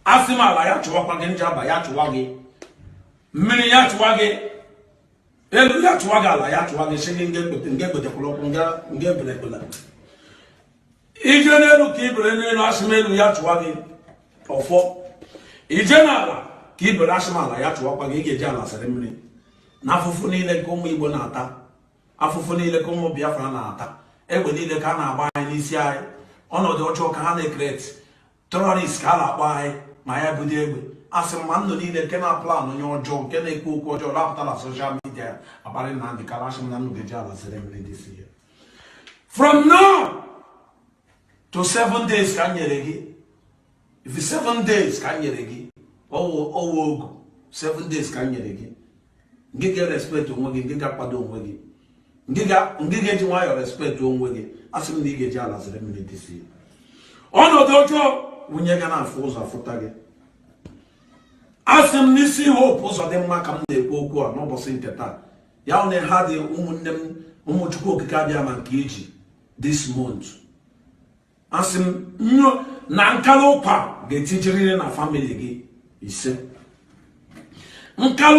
Asima la ya chwa kwa genja ba ya chwa ge. Mmiri ya chwa ge. Elu ya chwa ga la ya chwa ge shege ngebe kulo ngebe kula. Ije nelu kibre nelu asima elu ya chwa ge. Ofo. Ije na la kibre asima la ya chwa kwa ge ge ja la sere mmiri. Na afufu niile ka ụmụ Igbo na-ata. Afụfụ niile ka ụmụ Biafra na-ata. Egbe niile ka a na-agba anyị n'isi anyị. Ọnọdụ ọjọọ ka ha na-ekreti. Terrorist ka a na-akpọ anyị ma ya budo egbe. Asị m ma ndụ niile nke na-aplan onye ọjọọ nke na-ekwu okwu ọjọọ lapụta na soshal midia abalị na ndị kalashi m na nnụ ga-eji ala sere mmiri this year. From now to 7 days ka nyere gị. If 7 days ka nyere gị, ọwụ ogu 7 days ka nyere gị. Ngige respect onwe gị, ngige kwado onwe gị. Ngige ji nwayọ respect onwe gị. Asị m na ị ga-eji ala sere mmiri this year. Ọnọdụ ọjọọ wunye ga na-afụ ụzọ afụta gị. Asị m n'isi hope ụzọ dị mma ka m na-ekwu okwu a n'ụbọchị nke taa. Ya one ha dị ụmụnne m ụmụ Chukwu okike abịa ma nke eji this month. Asị m nyo na nkala ụkwa ga-etijiriri na family gị ise. Nkala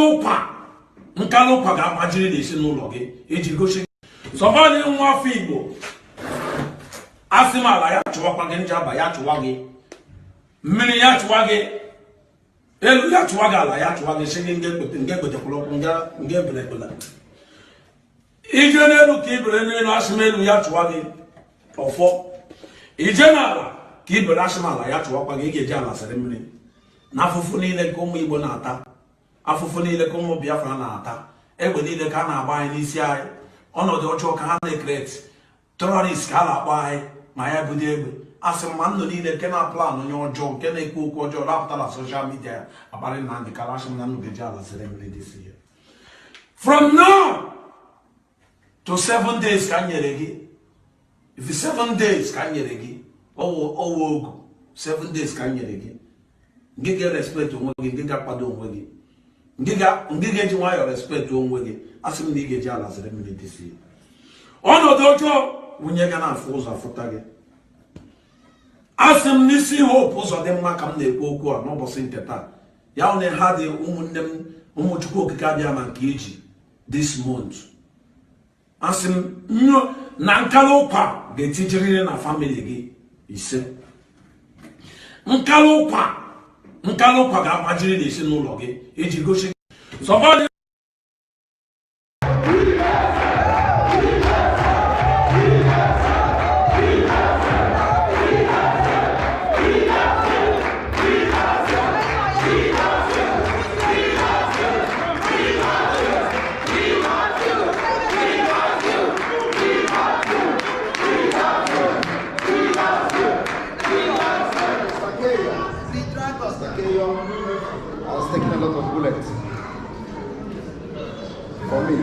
ụkwa ga-agbajiri n'isi n'ụlọ gị iji gosi sọbadị nwa afọ Igbo. Asị m ala ya chụwakwa gị nja ba ya chụwa gị. Mmiri ya chụwa gị. Elu ya chụwa gị ala ya chụwa gị shege ngebetekwulọkwụ ngebelekpela. Ije n'elu ka ibere n'elu asị m elu ya chụwa gị ọfọ. Ije n'ala ka ibere asị m ala ya chụwakwa gị ị ga-eji ala sere mmiri. Na afụfụ niile ka ụmụ Igbo na-ata. Afụfụ niile ka ụmụ Biafra na-ata. Egbe niile ka a na-agba anyị n'isi anyị. Ọnọdụ ọjọọ ka ha na-ekreti. Terrorist ka a na-akpọ anyị ma ya budo egbe. Asị m ma ndụ niile nke na-aplan onye ọjọọ nke na-ekwu okwu ọjọọ lapụta na soshal midia abalị na ndị kalashi m na nnụ ga-eji ala sere mmiri this year. From now to 7 days ka nyere gị. If 7 days ka nyere gị, ọwụ ogu 7 days ka nyere gị. Ngige respect onwe gị, ngige kwado onwe gị. Ngige ji nwayọ respect onwe gị. Asị m na ị ga-eji ala sere mmiri this year. Ọnọdụ ọjọọ wunye ga na-afụ ụzọ afụta gị. Asị m n'isi hope ụzọ dị mma ka m na-ekwu okwu a n'ụbọchị nke taa. Ya one ha dị ụmụnne m ụmụ Chukwu okike abịa ma nke eji this month. Asị m nyo na nkala ụkwa ga-etijiriri na family gị ise. Nkala ụkwa ga-agbajiri n'isi n'ụlọ gị iji gosi sọbadị. I was taking a lot of bullets for me.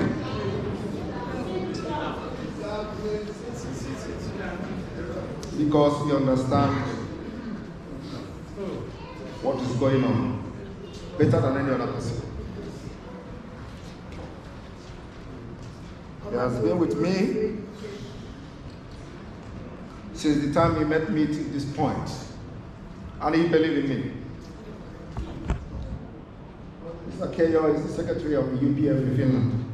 Because we understand what is going on better than any other person. He has been with me since the time he met me to this point, and he believed in me. Mr. Keyo is the secretary of the UPF in Finland.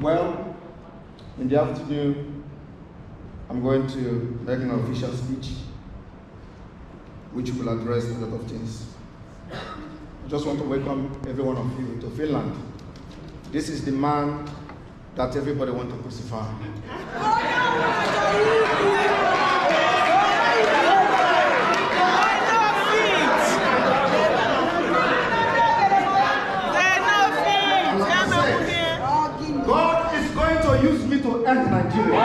Well, in the afternoon, I'm going to make an official speech which will address a lot of things. I just want to welcome every one of you to Finland. This is the man that everybody wants to crucify. God is going to use me to end Nigeria.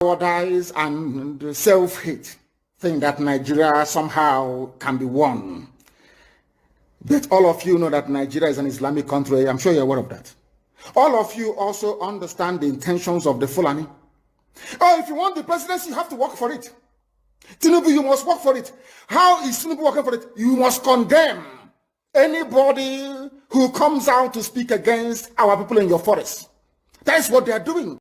Cowardice and self-hate think that Nigeria somehow can be won. But all of you know that Nigeria is an Islamic country. I'm sure you're aware of that. All of you also understand the intentions of the Fulani. Oh, if you want the presidency, you have to work for it. Tinubu, you must work for it. How is Tinubu working for it? You must condemn anybody who comes out to speak against our people in your forest. That is what they are doing.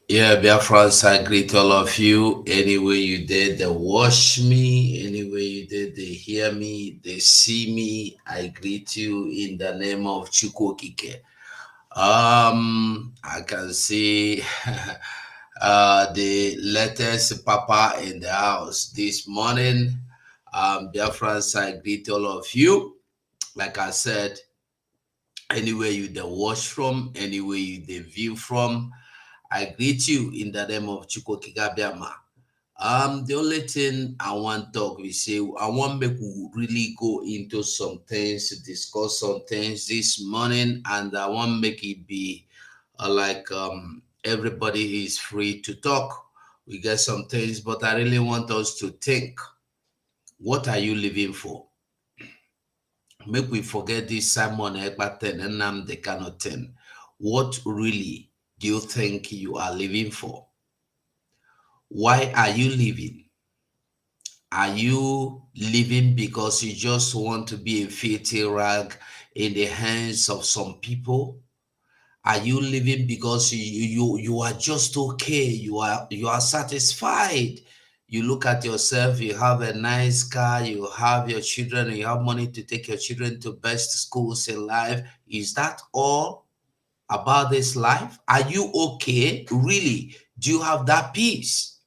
Yeah, Biafrans, I greet all of you. Anyway you did, they watch me. Anyway you did, they hear me, they see me. I greet you in the name of Chukwokike. I can see the latest papa in the house this morning. Biafrans, I greet all of you. Like I said, anywhere you the watch from, anywhere you the view from, I greet you in the name of Chukwokikabiama. The only thing I want to talk, we say, I want make we really go into some things, discuss some things this morning, and I want make it be everybody is free to talk. We get some things, but I really want us to think. What are you living for? Make we forget this Simon Ekpaten and Nnamdi Kanu thing. What really do you think you are living for? Why are you living? Are you living because you just want to be a filthy rag in the hands of some people? Are you living because you are just okay? You are satisfied. You look at yourself, you have a nice car, you have your children, you have money to take your children to best schools in life. Is that all about this life? Are you okay? Really? Do you have that peace?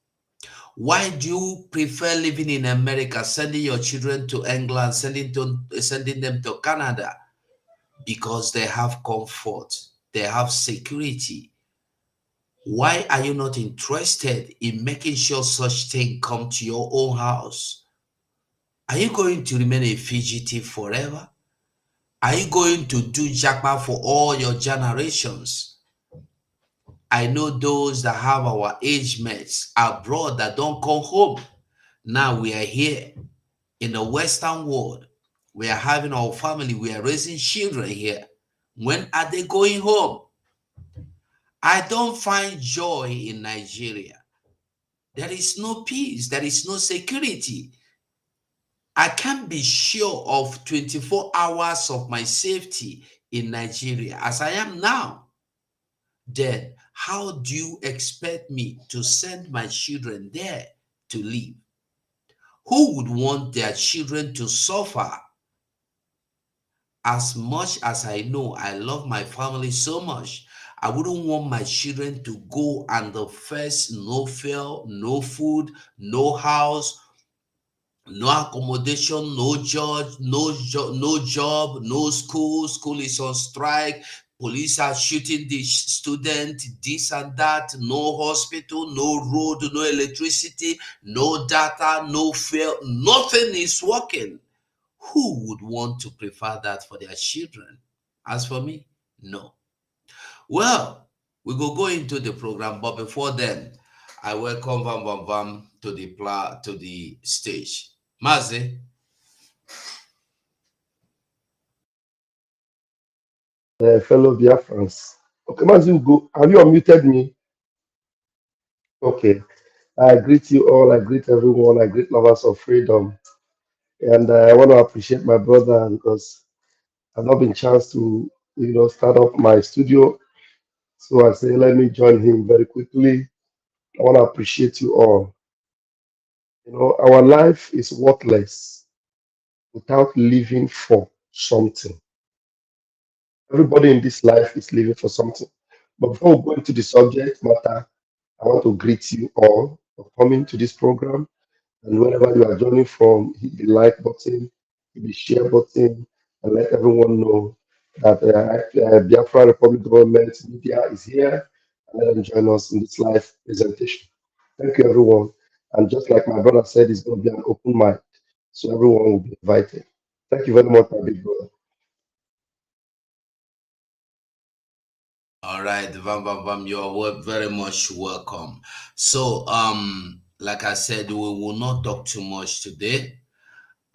Why do you prefer living in America, sending your children to England, sending them to Canada? Because they have comfort, they have security. Why are you not interested in making sure such thing come to your own house? Are you going to remain a fugitive forever? Are you going to do jackpot for all your generations? I know those that have our age mates abroad that don't come home. Now we are here in the Western world. We are having our family. We are raising children here. When are they going home? I don't find joy in Nigeria. There is no peace. There is no security. I can't be sure of 24 hours of my safety in Nigeria as I am now. Then how do you expect me to send my children there to live? Who would want their children to suffer? As much as I know I love my family so much, I wouldn't want my children to go and face no fuel, no food, no house, no accommodation, no job, no school. School is on strike. Police are shooting the student, this and that. No hospital, no road, no electricity, no data, no fuel. Nothing is working. Who would want to prefer that for their children? As for me, no. Well, we will go into the program, but before then, I welcome Vam Vam Vam to the stage. Mazi. Fellow Biafrans. Okay, Mazi, go. Have you unmuted me? Okay. I greet you all. I greet everyone. I greet lovers of freedom. And I want to appreciate my brother because I've not been chance to, start up my studio. So I say, let me join him very quickly. I want to appreciate you all. Our life is worthless without living for something. Everybody in this life is living for something. But before we go into the subject matter, I want to greet you all for coming to this program. And wherever you are joining from, hit the like button, hit the share button, and let everyone know that Biafra Republic Government Media is here. And let them join us in this live presentation. Thank you, everyone. And just like my brother said, it's going to be an open mic, so everyone will be invited. Thank you very much, my big brother. All right, Vam Vam Vam, you are very much welcome. So, like I said, we will not talk too much today.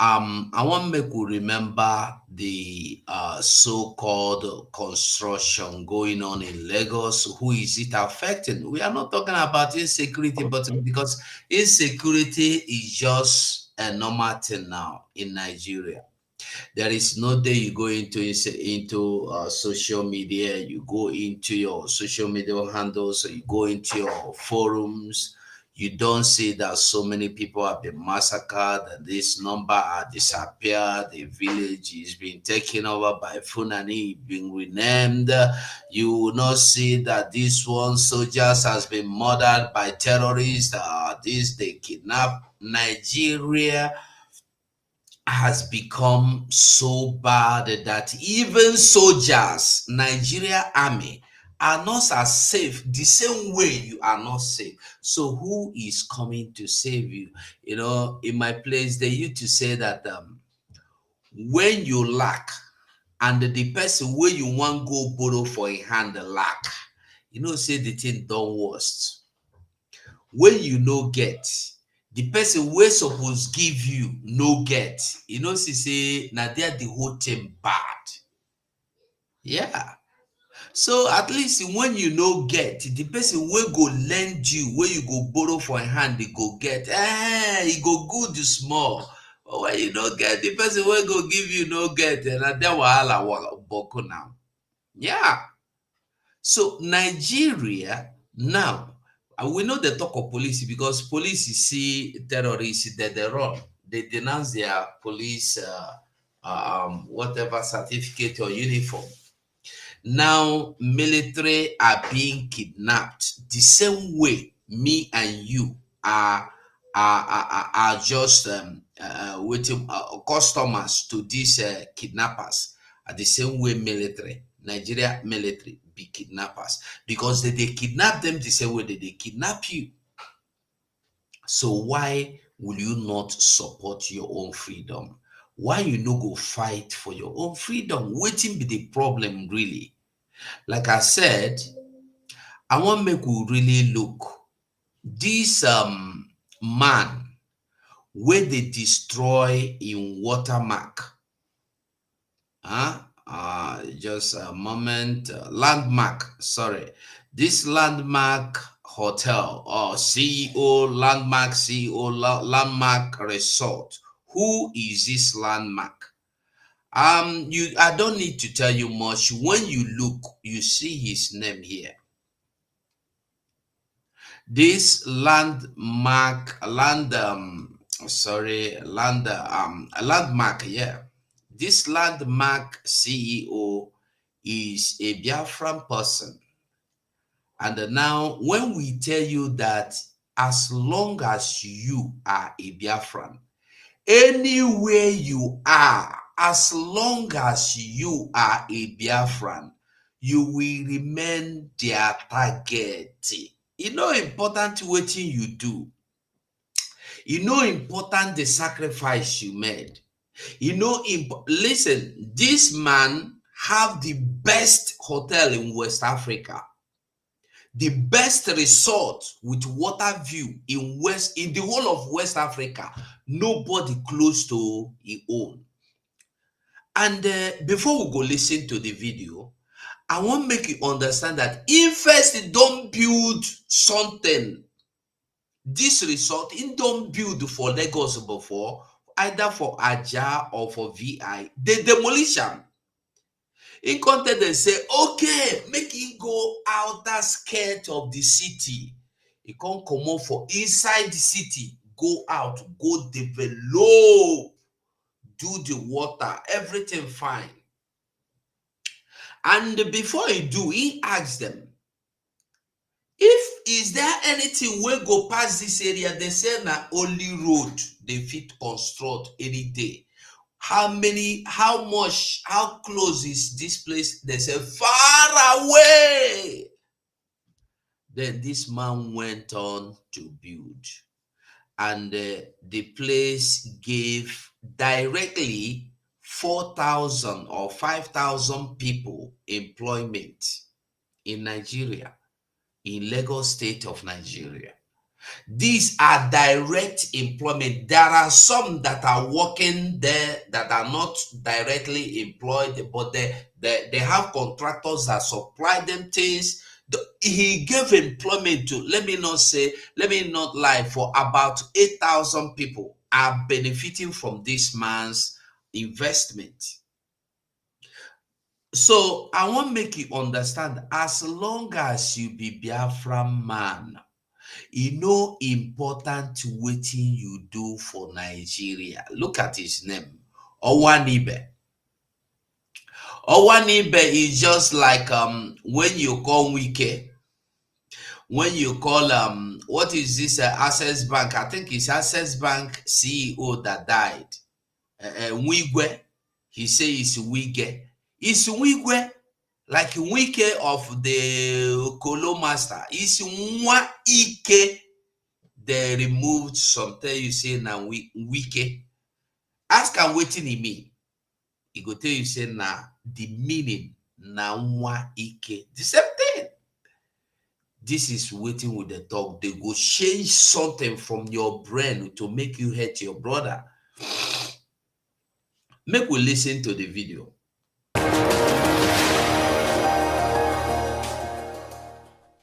I want make we remember the so-called construction going on in Lagos. Who is it affecting? We are not talking about insecurity, but because insecurity is just a normal thing now in Nigeria. There is no day you go into social media, you go into your social media handles, you go into your forums, you don't see that so many people have been massacred, and this number are disappeared, the village is being taken over by Funani, being renamed. You will not see that this one soldiers has been murdered by terrorists, this they kidnap. Nigeria has become so bad that even soldiers, Nigeria army, are not as safe the same way you are not safe. So who is coming to save you? You know, in my place, they used to say that when you lack and the person where you want go borrow for a hand lack, you know, say the thing don't worst. When you no get, the person wey suppose give you no get, you know, say na there the whole thing bad. Yeah. So at least when you no get, the person wey go lend you, where you go borrow for a hand, they go get, e go good small. But when you no get, the person wey go give you no get, and na there wahala boku now. Yeah. So Nigeria now, we know the talk of police because police see terrorists that they run. They denounce their police, whatever certificate or uniform. Now, military are being kidnapped the same way me and you are just waiting customers to these kidnappers. Are the same way military, Nigeria military, be kidnappers because they kidnap them the same way they kidnap you. So why will you not support your own freedom? Why you no go fight for your own freedom? Waiting be the problem really. Like I said, I want make we really look this man where they destroy in Watermark. Just a moment. Landmark, sorry. This Landmark Hotel or CEO, Landmark CEO, Landmark Resort. Who is this Landmark? I don't need to tell you much. When you look, you see his name here. This Landmark, Landmark, yeah. This Landmark CEO is a Biafran person. And now, when we tell you that as long as you are a Biafran, anywhere you are, as long as you are a Biafran, you will remain their target. You know important what you do. You know important the sacrifice you made. You know, listen, this man have the best hotel in West Africa, the best resort with water view in the whole of West Africa. Nobody close to his own. And before we go listen to the video, I want to make you understand that if first don't build something, this resort in don't build for Lagos before, either for Aja or for VI, the demolition. In content, they say, okay, make it go outer skirt of the city. It can't come out for inside the city, go out, go develop, do the water, everything fine. And before he do, he asks them, is there anything will go past this area? They say na only road they fit construct any day. How much, how close is this place? They say far away. Then this man went on to build, and the place gave directly 4,000 or 5,000 people employment in Nigeria, in Lagos state of Nigeria. These are direct employment. There are some that are working there that are not directly employed, but they have contractors that supply them things. He gave employment to, let me not lie, for about 8,000 people are benefiting from this man's investment. So I want to make you understand, as long as you be Biafran man, you know important waiting you do for Nigeria. Look at his name, Owanibe. Owanibe is just like when you call Wike, when you call what is this Access Bank? I think it's Access Bank CEO that died. Wigwe, he say it's Wige. It's Wigwe, like Wike of the Kolo Master. It's Nwa Ike. They removed something you say now Wike. Ask him waiting in me. He go tell you say now the meaning na Nwa Ike. The same thing. This is waiting with the talk. They go change something from your brain to make you hate your brother. Make we listen to the video.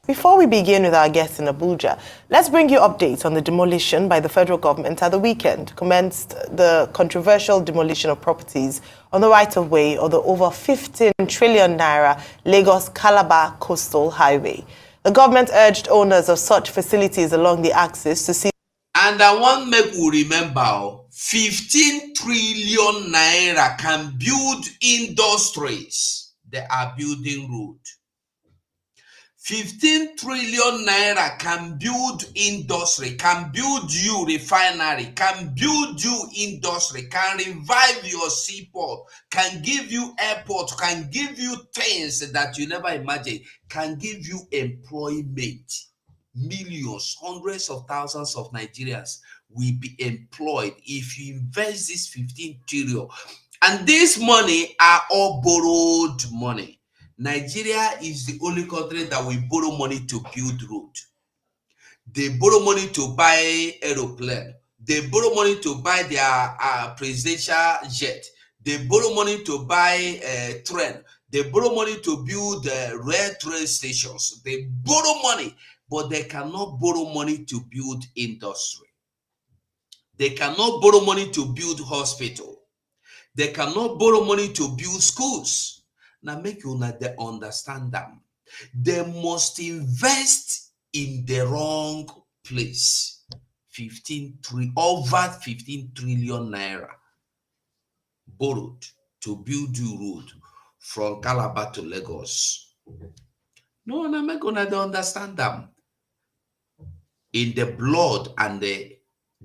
Before we begin with our guests in Abuja, let's bring you updates on the demolition by the federal government at the weekend. Commenced the controversial demolition of properties on the right-of-way of the over 15 trillion naira Lagos-Calabar Coastal Highway. The government urged owners of such facilities along the axis to see. And I want make we remember, 15 trillion naira can build industries. They are building road. 15 trillion naira can build industry, can build you refinery, can build you industry, can revive your seaport, can give you airport, can give you things that you never imagined, can give you employment. Millions, hundreds of thousands of Nigerians will be employed if you invest this 15 trillion. And this money are all borrowed money. Nigeria is the only country that will borrow money to build road. They borrow money to buy aeroplane. They borrow money to buy their presidential jet. They borrow money to buy train. They borrow money to build rail train stations. They borrow money, but they cannot borrow money to build industry. They cannot borrow money to build hospital. They cannot borrow money to build schools. Now make you understand them. They must invest in the wrong place. Over 15 trillion naira borrowed to build you road from Calabar to Lagos. No, now make you understand them. In the blood and the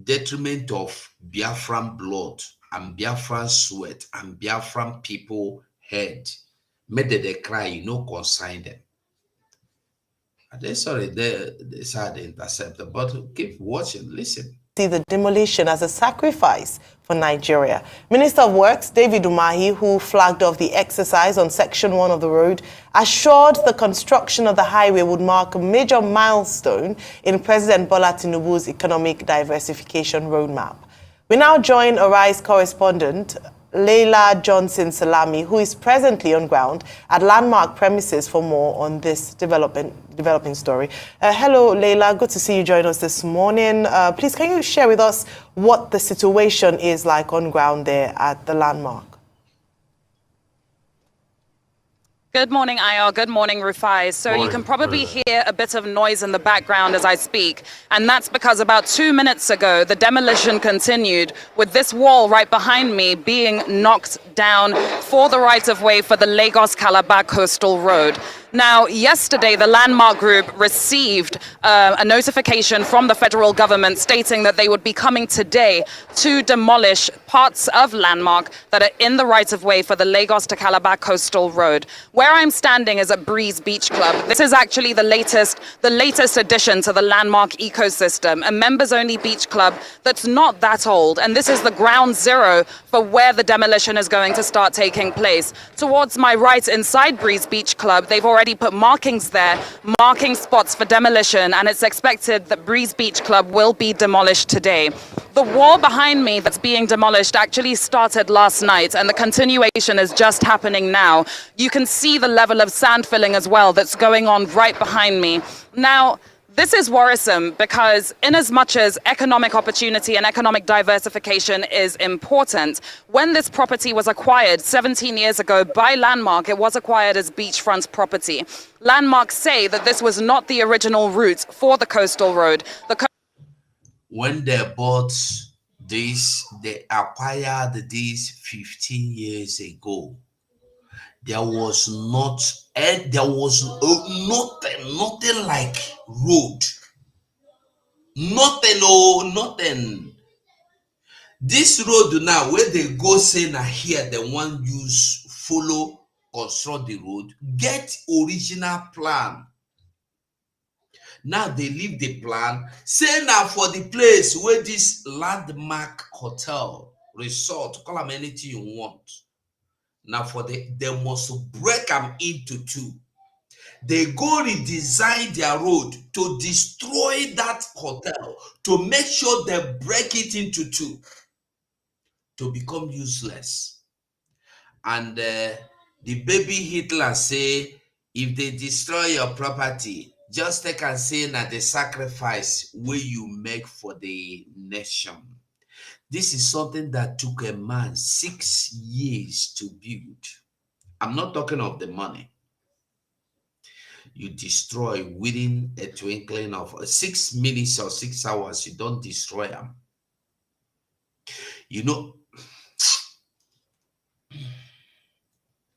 detriment of Biafran blood and Biafran sweat and Biafran people head. Made they cry, you know, consign them. They sorry, they decided to intercept them, but keep watching, listen. See the demolition as a sacrifice for Nigeria. Minister of Works, David Umahi, who flagged off the exercise on Section 1 of the road, assured the construction of the highway would mark a major milestone in President Bola Tinubu's economic diversification roadmap. We now join Arise correspondent Leila Johnson Salami, who is presently on ground at Landmark premises for more on this developing story. Hello, Leila. Good to see you join us this morning. Please, can you share with us what the situation is like on ground there at the Landmark? Good morning, Ayar. Good morning, Rufai. So you can probably hear a bit of noise in the background as I speak. And that's because about 2 minutes ago, the demolition continued with this wall right behind me being knocked down for the right-of-way for the Lagos-Calabar Coastal Road. Now, yesterday, the Landmark Group received a notification from the federal government stating that they would be coming today to demolish parts of Landmark that are in the right-of-way for the Lagos to Calabar Coastal Road. Where I'm standing is at Breeze Beach Club. This is actually the latest addition to the Landmark ecosystem, a members-only beach club that's not that old. And this is the ground zero for where the demolition is going to start taking place. Towards my right, inside Breeze Beach Club, they've already already put markings there, marking spots for demolition, and it's expected that Breeze Beach Club will be demolished today. The wall behind me that's being demolished actually started last night, and the continuation is just happening now. You can see the level of sand filling as well that's going on right behind me. Now, this is worrisome because in as much as economic opportunity and economic diversification is important, when this property was acquired 17 years ago by Landmark, it was acquired as beachfront property. Landmark say that this was not the original route for the coastal road. When they bought this, they acquired this 15 years ago. There was nothing like road. Nothing. This road now, where they go say now here, the one use follow construct the road, get original plan. Now they leave the plan, say now for the place where this Landmark hotel, resort, call them anything you want. Now for they must break them into two. They go redesign their road to destroy that hotel, to make sure they break it into two, to become useless. And the baby Hitler say, if they destroy your property, just take and say that the sacrifice where you make for the nation. This is something that took a man 6 years to build. I'm not talking of the money. You destroy within a twinkling of 6 minutes or 6 hours. You don't destroy them. You know,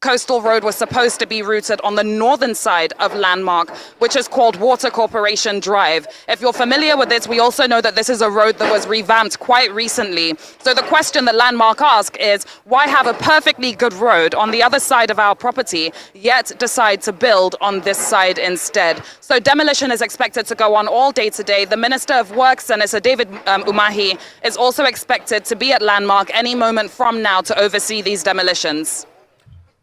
Coastal Road was supposed to be routed on the northern side of Landmark, which is called Water Corporation Drive. If you're familiar with this, we also know that this is a road that was revamped quite recently. So the question that Landmark asks is, why have a perfectly good road on the other side of our property, yet decide to build on this side instead? So demolition is expected to go on all day today. The Minister of Works, Senator David Umahi, is also expected to be at Landmark any moment from now to oversee these demolitions.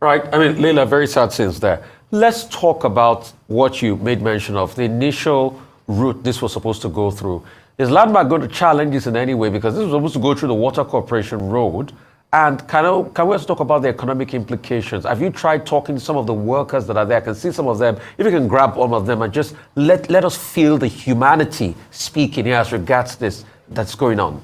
Right. I mean, Leila, very sad scenes there. Let's talk about what you made mention of, the initial route this was supposed to go through. Is Landmark going to challenge this in any way? Because this was supposed to go through the Water Corporation Road. And can we also talk about the economic implications? Have you tried talking to some of the workers that are there? I can see some of them. If you can grab all of them and just let us feel the humanity speaking here as regards this that's going on.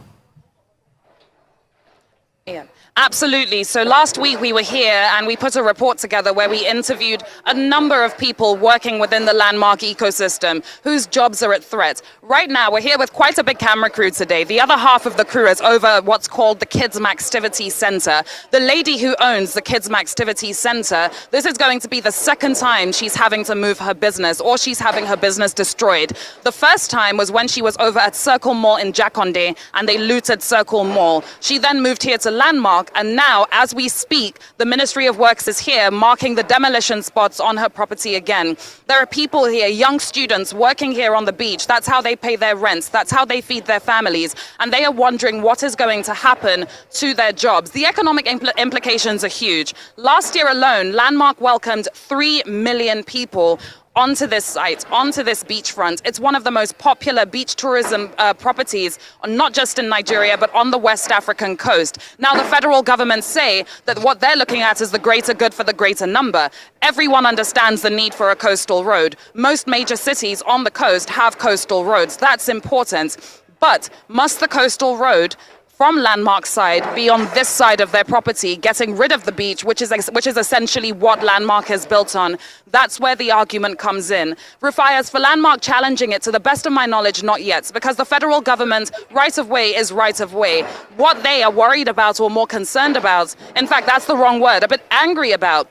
Yeah. Absolutely. So last week we were here and we put a report together where we interviewed a number of people working within the Landmark ecosystem whose jobs are at threat. Right now we're here with quite a big camera crew today. The other half of the crew is over what's called the Kids Activity Center. The lady who owns the Kids Activity Center, this is going to be the second time she's having to move her business, or she's having her business destroyed. The first time was when she was over at Circle Mall in Jakonde and they looted Circle Mall. She then moved here to Landmark. And now, as we speak, the Ministry of Works is here marking the demolition spots on her property again. There are people here, young students working here on the beach. That's how they pay their rents. That's how they feed their families. And they are wondering what is going to happen to their jobs. The economic implications are huge. Last year alone, Landmark welcomed 3 million people onto this site, onto this beachfront. It's one of the most popular beach tourism properties, not just in Nigeria, but on the West African coast. Now, the federal government say that what they're looking at is the greater good for the greater number. Everyone understands the need for a coastal road. Most major cities on the coast have coastal roads. That's important. But must the coastal road from Landmark's side be on this side of their property, getting rid of the beach, which is essentially what Landmark has built on? That's where the argument comes in. Rufai, as for Landmark challenging it, to the best of my knowledge, not yet, because the federal government right of way is right of way. What they are worried about or more concerned about, in fact, that's the wrong word, a bit angry about,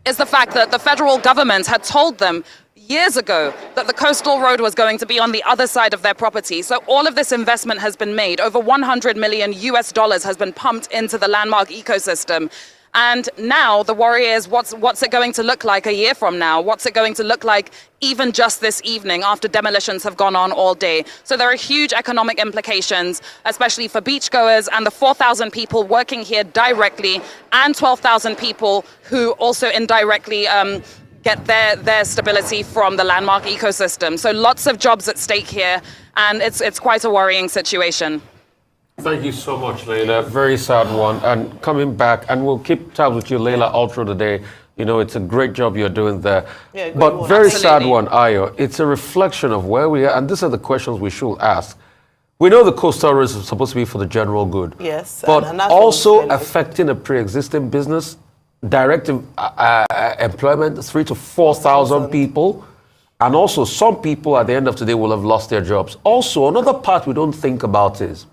is the fact that the federal government had told them years ago that the coastal road was going to be on the other side of their property. So all of this investment has been made. Over $100 million has been pumped into the Landmark ecosystem. And now the worry is, what's it going to look like a year from now? What's it going to look like even just this evening after demolitions have gone on all day? So there are huge economic implications, especially for beachgoers and the 4,000 people working here directly and 12,000 people who also indirectly get their stability from the Landmark ecosystem. So lots of jobs at stake here, and it's quite a worrying situation. Thank you so much, Leila. Very sad one. And coming back, and we'll keep tabs with you, Leila, all through the day. You know, it's a great job you're doing there. Yeah, but one. very Absolutely. sad one, Ayo. It's a reflection of where we are, and these are the questions we should ask. We know the coastal roads is supposed to be for the general good. Yes. But and that's also what we affecting a pre-existing business, direct employment, 3,000 to 4,000 people. And also some people at the end of today will have lost their jobs. Also, another part we don't think about is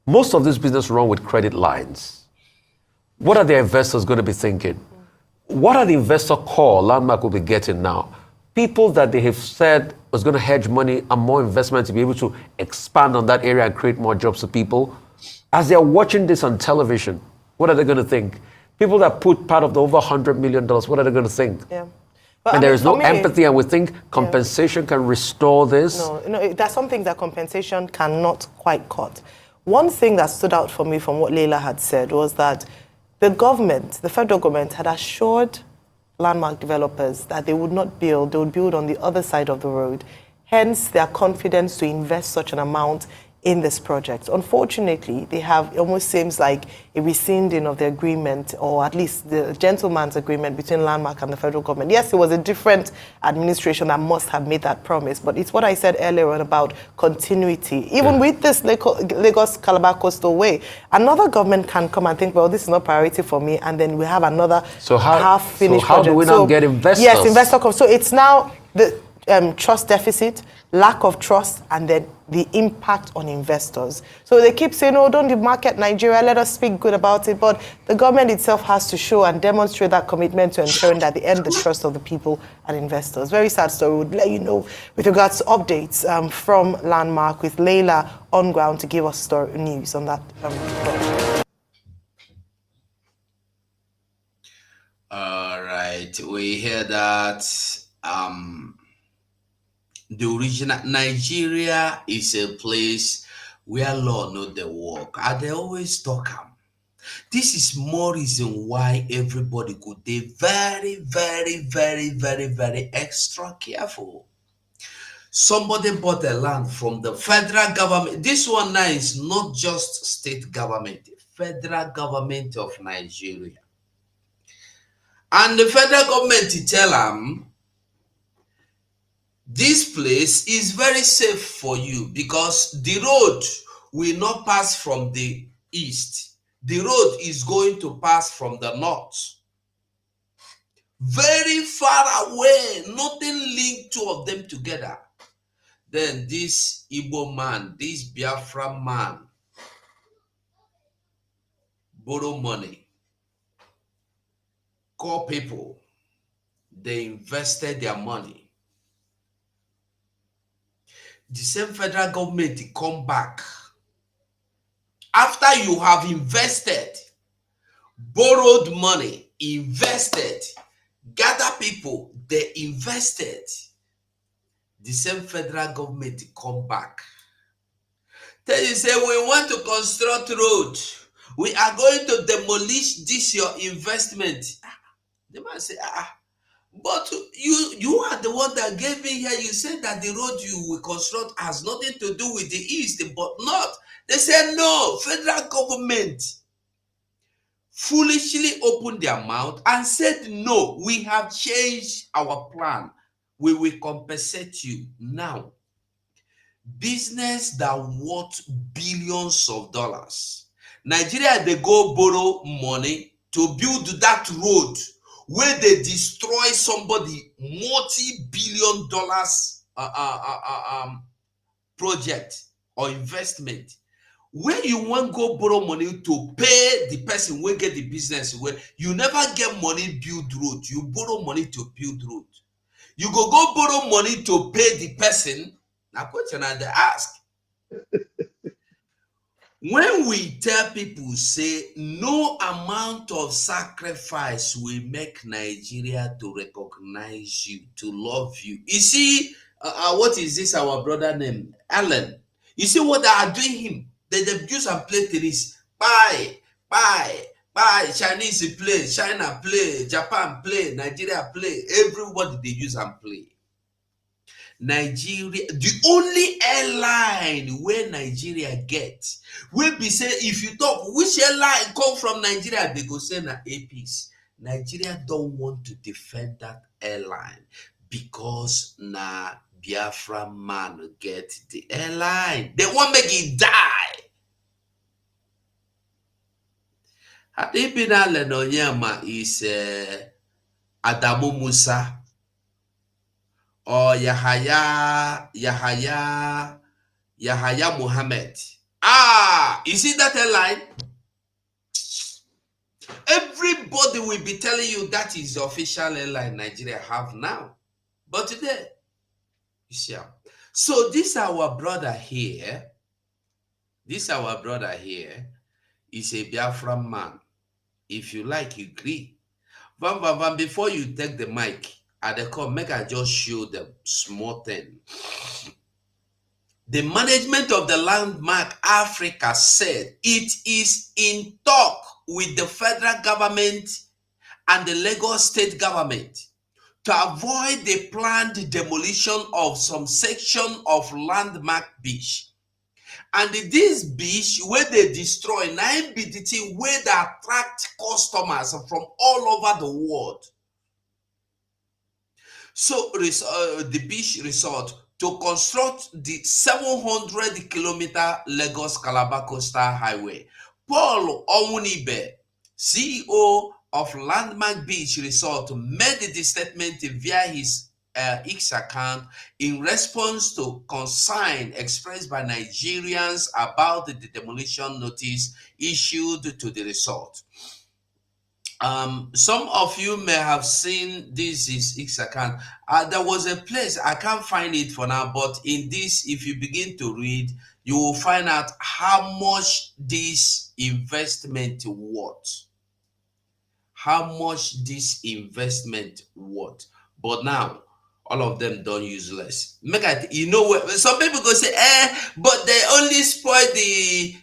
most of this business run with credit lines. What are the investors going to be thinking? What are the investor call Landmark will be getting now? People that they have said was going to hedge money and more investment to be able to expand on that area and create more jobs for people. As they're watching this on television, what are they going to think? People that put part of the over $100 million, what are they going to think? Yeah. But And there is no for me, empathy, and we think compensation can restore this. No, there's something that compensation cannot quite cut. One thing that stood out for me from what Leila had said was that the government, the federal government, had assured Landmark developers that they would not build, they would build on the other side of the road. Hence, their confidence to invest such an amount in this project. Unfortunately, they have, it almost seems like a rescinding of the agreement, or at least the gentleman's agreement between Landmark and the federal government. Yes, it was a different administration that must have made that promise, but it's what I said earlier on about continuity. Even with this Lagos-Calabar Coastal Way, another government can come and think, well, this is not priority for me, and then we have another half-finished project. How do we now get investors? Yes, investor comes. So it's now the trust deficit, lack of trust, and then the impact on investors. So they keep saying, oh, don't market Nigeria, let us speak good about it. But the government itself has to show and demonstrate that commitment to ensuring that they earn the trust of the people and investors. Very sad story. We'll let you know with regards to updates from Landmark with Leila on ground to give us news on that. All right, we hear that the original Nigeria is a place where law not the work, and they always talk this is more reason why everybody could be very, very, very, very, very extra careful. Somebody bought the land from the federal government. This one now is not just state government, federal government of Nigeria. And the federal government tell them, this place is very safe for you because the road will not pass from the east. The road is going to pass from the north. Very far away, nothing linked two of them together. Then this Igbo man, this Biafra man, borrow money, call people, they invested their money. The same federal government come back. After you have invested, borrowed money, invested, gather people, they invested. The same federal government come back. Tell you, say, we want to construct road. We are going to demolish this your investment. The man say, but you are the one that gave me here. You said that the road you will construct has nothing to do with the east, but not. They said no. Federal government foolishly opened their mouth and said no. We have changed our plan. We will compensate you now. Business that worth billions of dollars. Nigeria, they go borrow money to build that road where they destroy somebody multi-billion dollars project or investment. Where you want go borrow money to pay the person who get the business, where you never get money build road, you borrow money to build road. You go borrow money to pay the person. Now question I ask. When we tell people, say, no amount of sacrifice will make Nigeria to recognize you, to love you. You see, what is this, our brother named Alan? You see what they are doing him? They use and play tennis. Bye, Bye, Chinese play, China play, Japan play, Nigeria play. Everybody they use and play. Nigeria, the only airline where Nigeria gets, will be say if you talk which airline come from Nigeria, they go say na APs. Nigeria don't want to defend that airline because na Biafra man get the airline. They want make it die. Hadibina Lenonyama is Adamu Musa or Yahaya Muhammad. You see that airline? Everybody will be telling you that is the official airline Nigeria have now. But today, you see. So this our brother here. This our brother here is a Biafran man. If you like, you agree. Van, before you take the mic, at the call, make I just show them small thing. The management of the Landmark Africa said it is in talk with the federal government and the Lagos state government to avoid the planned demolition of some section of Landmark Beach. And this beach where they destroy 9 BDT where they attract customers from all over the world. So the beach resort to construct the 700-kilometer Lagos Calabar Coastal Highway. Paul Omunibe, CEO of Landmark Beach Resort, made the statement via his X account in response to concern expressed by Nigerians about the demolition notice issued to the resort. Some of you may have seen this is X account. There was a place, I can't find it for now, but in this, if you begin to read, you will find out how much this investment worth. How much this investment worth. But now, all of them don't use less. You know what? Some people go say, but they only spoil the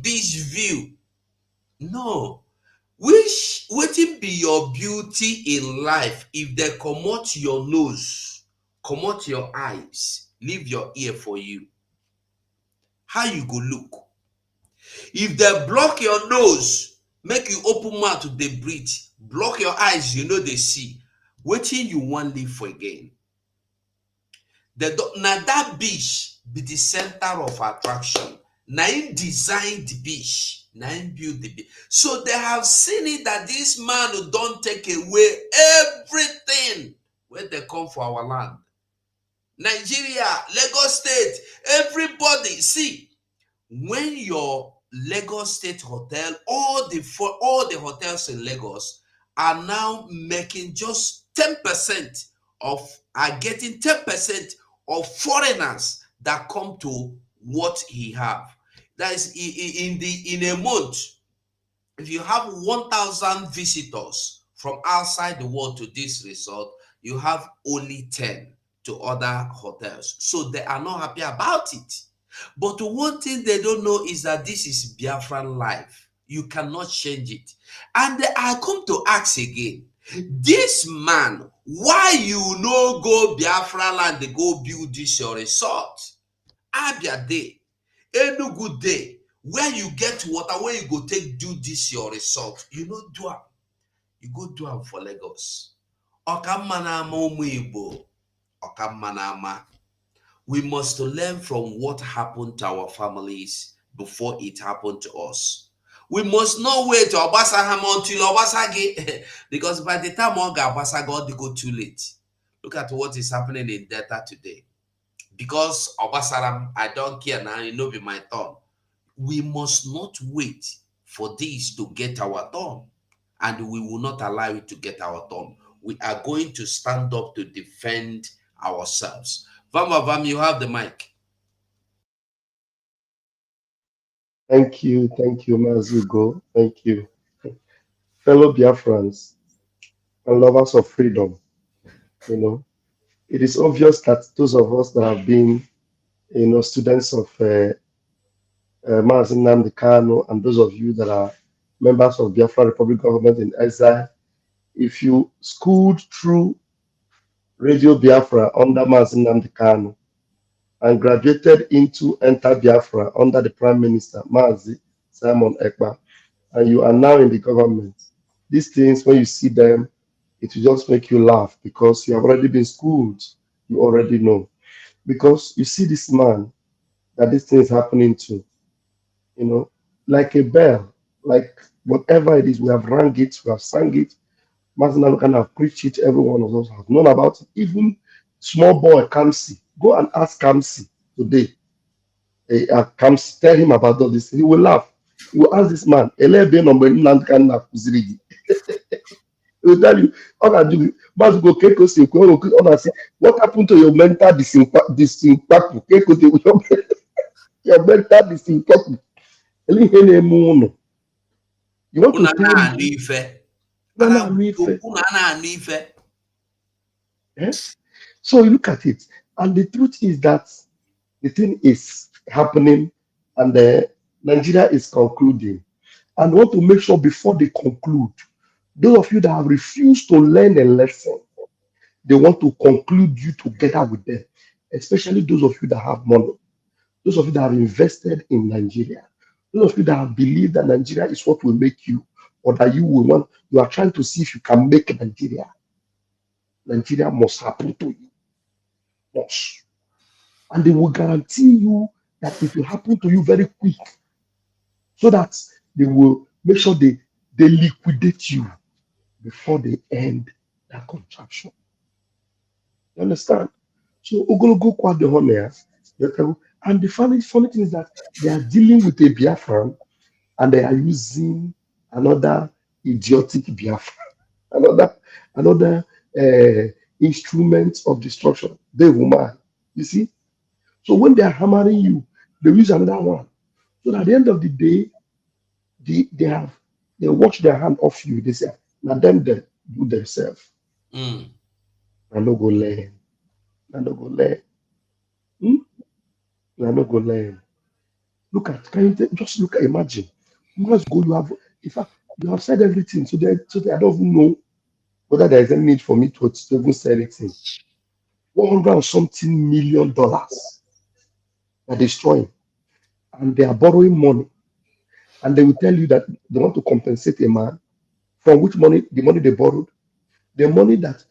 beach view. No. Waiting be your beauty in life if they comot your nose, comot your eyes, leave your ear for you? How you go look? If they block your nose, make you open mouth to they breathe, block your eyes, you know they see. Waiting you want live for again. Now that beach be the center of attraction. Now him design the beach. Now him build the beach. So they have seen it that this man who don't take away everything when they come for our land. Nigeria, Lagos State, everybody. See, when your Lagos State hotel, all the hotels in Lagos are now making just 10% are getting 10% of foreigners that come to what he have. That is in a month, if you have 1,000 visitors from outside the world to this resort, you have only 10 to other hotels. So they are not happy about it. But one thing they don't know is that this is Biafran life. You cannot change it. And I come to ask again, this man, why you no go Biafra land, they go build this your resort? Abia Day, Enugu Day, where you get water, where you go take do this your resort. You know do am. You go do am for Lagos. Okamanama Umuibo. Okamanama. We must learn from what happened to our families before it happened to us. We must not wait to Obasa ham until Obasa get, because by the time Obasa got, they go too late. Look at what is happening in Delta today. Because Obasaram, I don't care now, it will be my turn. We must not wait for this to get our turn, and we will not allow it to get our turn. We are going to stand up to defend ourselves. Vam, you have the mic. Thank you, Mazugo. Thank you. Fellow Biafrans and lovers of freedom, it is obvious that those of us that have been, students of Mazi Nnamdi Kanu, and those of you that are members of Biafra Republic government in exile. If you schooled through Radio Biafra under Mazi Nnamdi Kanu and graduated into Enter Biafra under the Prime Minister, Mazi Simon Ekpa, and you are now in the government, these things, when you see them, it will just make you laugh because you have already been schooled. You already know. Because you see this man that this thing is happening to, you know, like a bell, like whatever it is, we have rang it, we have sang it. Master can have preached it, every one of us have known about it. Even small boy Kamsi, go and ask Kamsi today. Kamsi, tell him about all this. He will laugh. He will ask this man, he will tell you, what happened to your mental disimpact? Your mental disimpact. You want to tell me? Yes. So you look at it, and the truth is that the thing is happening, and Nigeria is concluding. And want to make sure before they conclude, those of you that have refused to learn a lesson, they want to conclude you together with them, especially those of you that have money, those of you that have invested in Nigeria, those of you that have believed that Nigeria is what will make you, or that you will want, you are trying to see if you can make Nigeria. Nigeria must happen to you. Must. And they will guarantee you that it will happen to you very quick, so that they will make sure they liquidate you before they end that contraction. You understand? So Ogologo kwa the honor, and the funny thing is that they are dealing with a Biafran and they are using another idiotic Biafran, another instrument of destruction. The woman, you see. So when they are hammering you, they use another one. So at the end of the day, they wash their hand off you. They say, now them they do themselves. I no go learn. I no go learn. I no go learn. Look at, can you just look at, imagine. Months ago, you have, in fact, you have said everything. So I don't even know whether there is any need for me to even say anything. $100 something million are destroying, and they are borrowing money. And they will tell you that they want to compensate a man from which money, the money they borrowed, the money that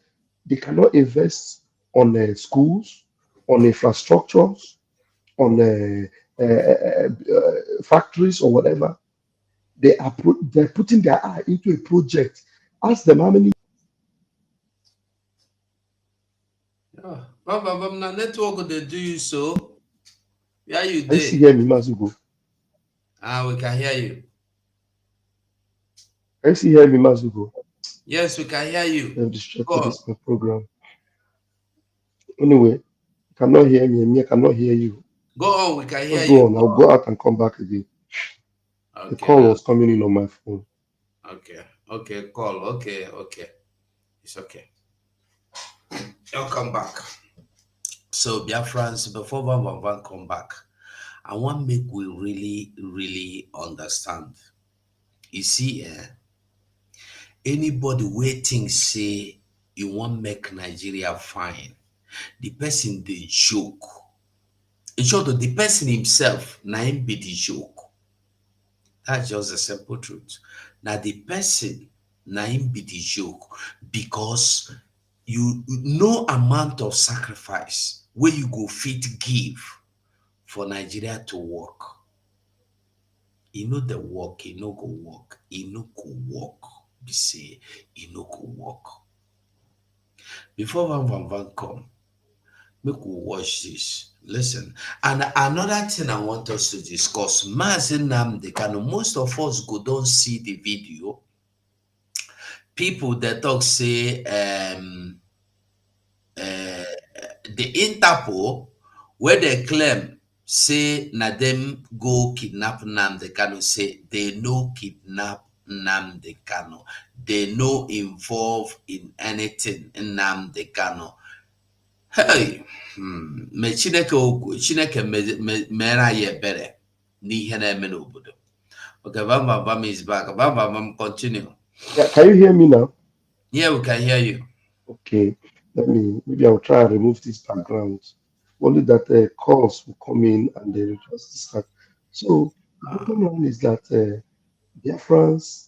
they cannot invest on schools, on infrastructures, on factories or whatever. They're putting their eye into a project. Ask them how many. Baba, network they do you so. Yeah, you I did. see hear me, Mazugo. We can hear you. I see hear me, Mazugo. Yes, we can hear you. They've distracted this program. Anyway, you cannot hear me, and me I cannot hear you. Go on, we can hear Just you. go on. I'll go out and come back again. Okay, the call was coming in on my phone. Okay, call. Okay. It's okay. I'll come back. So, Biafrans, before Van come back, I want to make we really understand. You see, anybody waiting say you want make Nigeria fine, the person they joke. In short, the person himself, na him be the joke. That's just a simple truth. Now the person, na him be the joke, because you no amount of sacrifice where you go fit give for Nigeria to work. You know the work, you no go work, you no go work. Be say you no go work. Before Van come, make we watch this. Listen, and another thing I want us to discuss, Mazi Nnamdi Kanu, most of us go don't see the video. People that talk say the Interpol, where they claim say na them go kidnap Nnamdi Kanu, say they no kidnap Nnamdi Kanu, they no involved in anything in Nnamdi Kanu. Hey, me Chineke okwu, Chineke mera ye bere n'ihe na-eme n'obodo. Okay, Bam Bam Bam is back. Bam Bam Bam, continue. Yeah, can you hear me now? Yeah, we can hear you. Okay, maybe I'll try and remove this background. Only that calls will come in and they will just distract. So the bottom line is that Biafrans,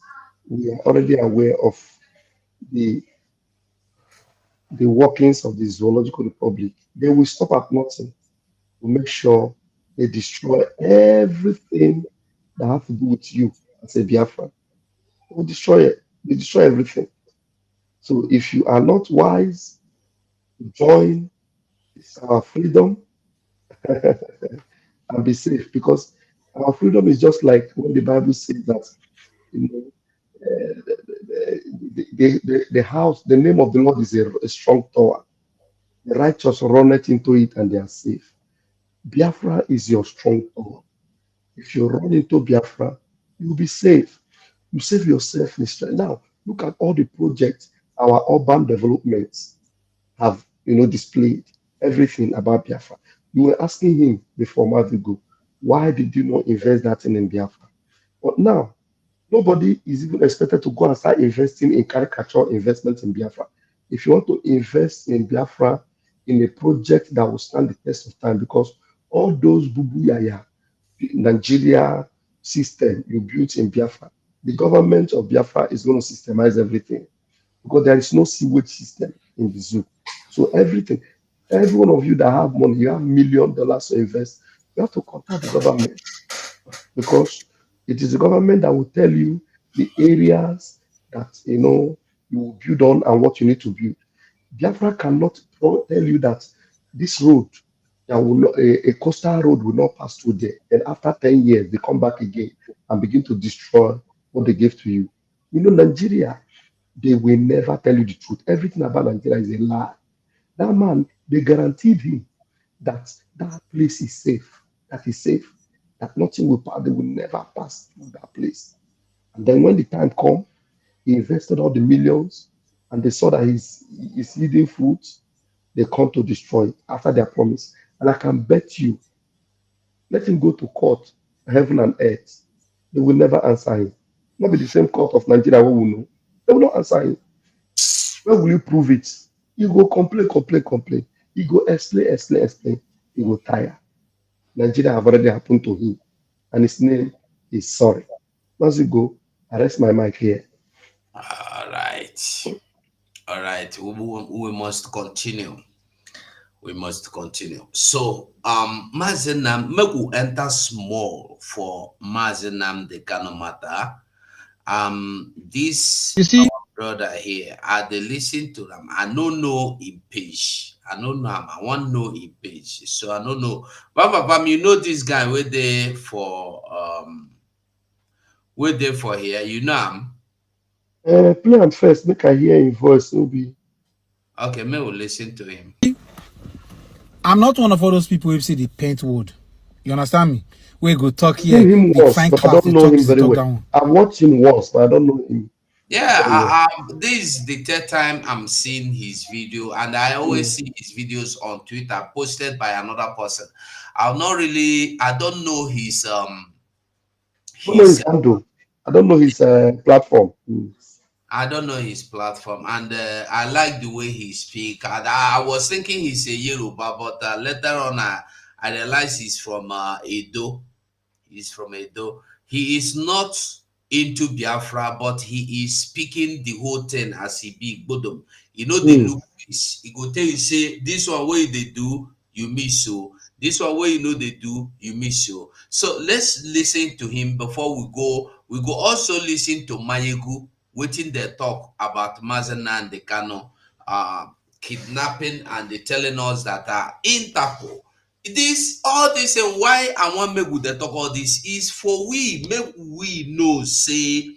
we are already aware of the the workings of the Zoological Republic. They will stop at nothing to make sure they destroy everything that have to do with you as a Biafran. They will destroy it. They destroy everything. So if you are not wise, join our freedom and be safe, because our freedom is just like when the Bible says that, you know, the house, the name of the Lord is a strong tower. The righteous run it into it and they are safe. Biafra is your strong tower. If you run into Biafra, you'll be safe. You save yourself in strength. Now, look at all the projects our urban developments have, displayed everything about Biafra. You were asking him before Madigo, why did you not invest that in Biafra? But now, nobody is even expected to go and start investing in caricature investment in Biafra. If you want to invest in Biafra in a project that will stand the test of time, because all those bubu yaya Nigeria system you built in Biafra, the government of Biafra is going to systemize everything, because there is no sewage system in the zoo. So every one of you that have money, you have $1 million to invest, you have to contact the government, because it is the government that will tell you the areas that you will build on and what you need to build. Biafra cannot tell you that this road, that will not, a coastal road will not pass through there. And after 10 years, they come back again and begin to destroy what they gave to you. Nigeria, they will never tell you the truth. Everything about Nigeria is a lie. That man, they guaranteed him that that place is safe, that is safe, that nothing will pass, they will never pass through that place. And then when the time come, he invested all the millions and they saw that he's eating fruit, they come to destroy it after their promise. And I can bet you, let him go to court, heaven and earth, they will never answer him. Not be the same court of Nigeria we will know. They will not answer him. Where will you prove it? You go complain. You go explain. He will tire. Nigeria have already happened to him. And his name is sorry. Once you go, I rest my mic here. All right. All right. We must continue. We must continue. So, Mazenam, make we enter small for Mazenam the Kano matter. This You see, brother here, I dey listen to them. I don't know in page. I don't know him. I want to know in page. So I don't know. Bam, you know this guy wait there for here. You know him. Play am first, make I hear him voice. Maybe. Okay, me will listen to him. I'm not one of all those people who see the paint wood. You understand me? We go talk I've seen here, him the once, fine but I class, don't they know talk him this, they very talk well. down. I've watched him once, but I don't know him. Yeah, this is the third time I'm seeing his video, and I always see his videos on Twitter posted by another person. I don't know his I don't know his handle. I don't know his platform. I don't know his platform, and I like the way he speak. I was thinking he's a Yoruba, but later on I realized he's from Edo. He's from Edo. He is not into Biafra, but he is speaking the whole thing as he be Bodom. You know, they look this. He go tell you, say, this one way they do, you miss so. This one way you know they do, you miss so. So let's listen to him before we go. We go also listen to Mayegu, waiting their talk about Mazana and the Kano kidnapping, and they telling us that Interpol. All this and why I want make we talk all this is for make we know say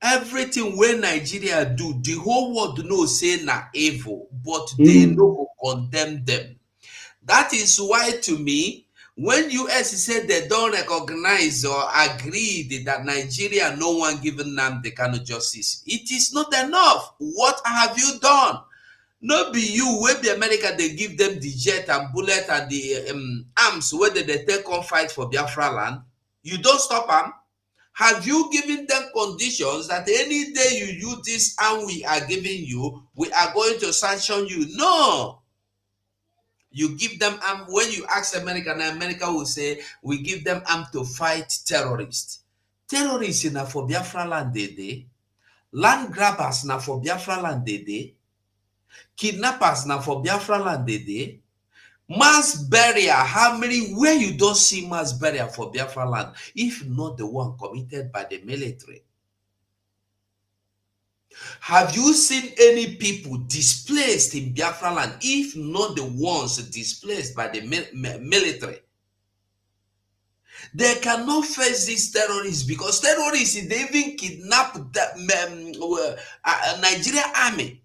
everything wey Nigeria do, the whole world know say na evil, but they no go condemn them. That is why to me, when US said they don't recognize or agree that Nigeria no one given them the kind of justice, it is not enough. What have you done? No be you wey be America, they give them the jet and bullet and the arms where they take on fight for Biafra land. You don't stop them. Have you given them conditions that any day you use this and we are giving you, we are going to sanction you? No. You give them arm. When you ask America, and America will say, we give them arm to fight terrorists. Terrorists in for Biafra land they. Land grabbers na for Biafra land they. Kidnappers na for Biafra land they. Mass burial, how many, where you don't see mass burial for Biafra land, if not the one committed by the military? Have you seen any people displaced in Biafra land, if not the ones displaced by the military? They cannot face these terrorists because terrorists, they even kidnap the Nigerian army.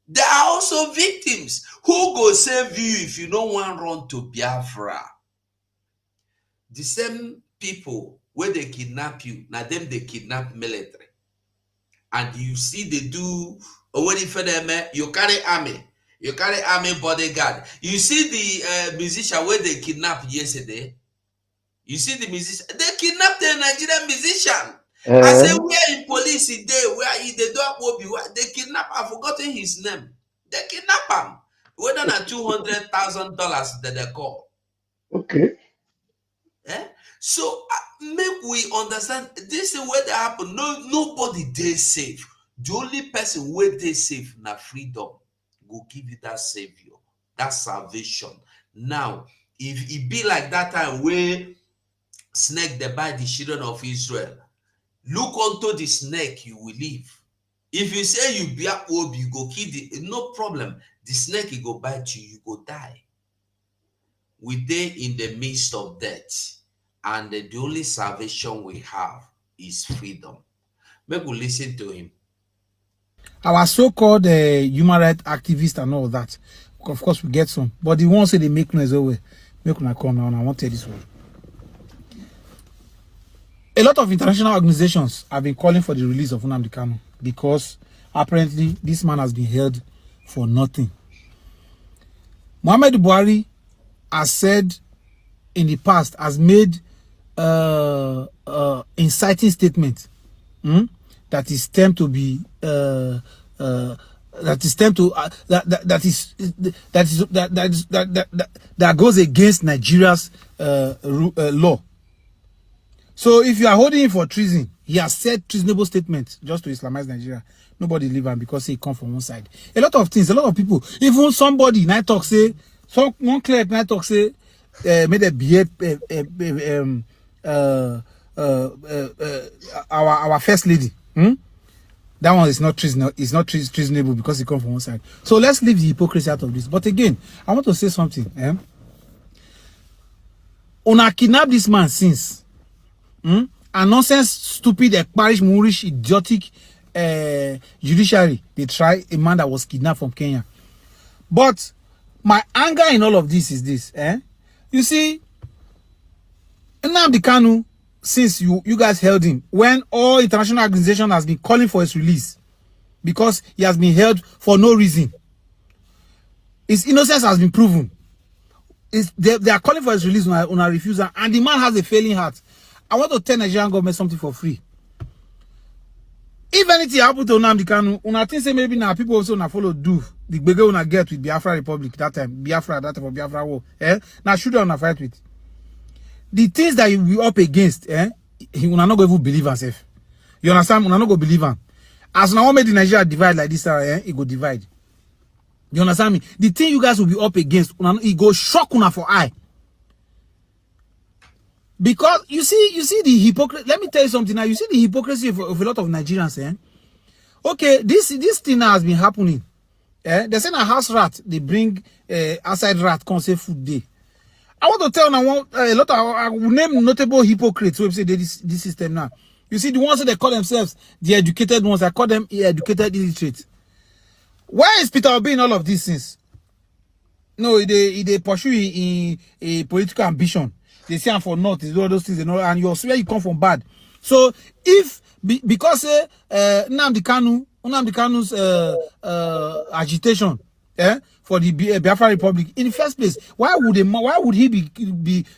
They are also victims. Who go save you if you don't want to run to Biafra? The same people where they kidnap you, now them they kidnap military. And you see they do, when you carry army bodyguard. You see the musician where they kidnapped yesterday. You see the musician, they kidnapped the Nigerian musician. I say, where in police today, where they don't they kidnap, I've forgotten his name. They kidnap him. Whether not $200,000 that they call. Okay. Eh? So make we understand this is where they happen. Nobody they safe. The only person where they safe na freedom will give you that savior, that salvation. Now, if it be like that time where snake they buy the children of Israel, look unto the snake, you will live. If you say you be up, you go kill the, no problem. The snake will go bite you, you go die. We there in the midst of death, and the only salvation we have is freedom. Make we listen to him. Our so-called human rights activists and all that, of course we get some, but the ones say they make noise over. Make una come now, and I want to tell this one. A lot of international organizations have been calling for the release of Nnamdi Kanu because apparently this man has been held for nothing. Muhammadu Buhari has said in the past, has made inciting statement that is termed to be that goes against Nigeria's law. So if you are holding him for treason, he has said treasonable statements just to Islamize Nigeria. Nobody leave him because he come from one side. A lot of things, a lot of people, even somebody night talk say, one clerk night talk say, made a behave our first lady. That one is not treasonable. It's not treasonable because he come from one side. So let's leave the hypocrisy out of this. But again, I want to say something. Una kidnapped this man since. And nonsense, stupid, parish, moorish, idiotic judiciary. They try a man that was kidnapped from Kenya. But my anger in all of this is this. You see, Nnamdi Kanu, since you guys held him, when all international organization has been calling for his release, because he has been held for no reason. His innocence has been proven. They are calling for his release on a refusal, and the man has a failing heart. I want to tell Nigerian government something for free. If anything happen to Nnamdi Kanu, una think say maybe now people also na follow do the bigger una get with Biafra Republic that time, Biafra for Biafra war. Now should una fight with. The things that you up against, una not go even believe yourself. You understand? Una not go believe him. As now made the Nigeria divide like this, it go divide. You understand me? The thing you guys will be up against, it go shock una for eye. Because you see the hypocrisy. Let me tell you something now. You see the hypocrisy of a lot of Nigerians. Okay, this thing now has been happening. They say a house rat, they bring outside rat, come say food day. I want to tell a lot of, I will name notable hypocrites who say this system now. You see the ones that they call themselves the educated ones, I call them educated illiterate. Where is Peter Obi in all of these things? No, they pursue in a political ambition. They say I'm for north, they do all those things, and you swear you come from bad. So if because Nnamdi Kanu's agitation for the Biafra Republic in the first place, why would he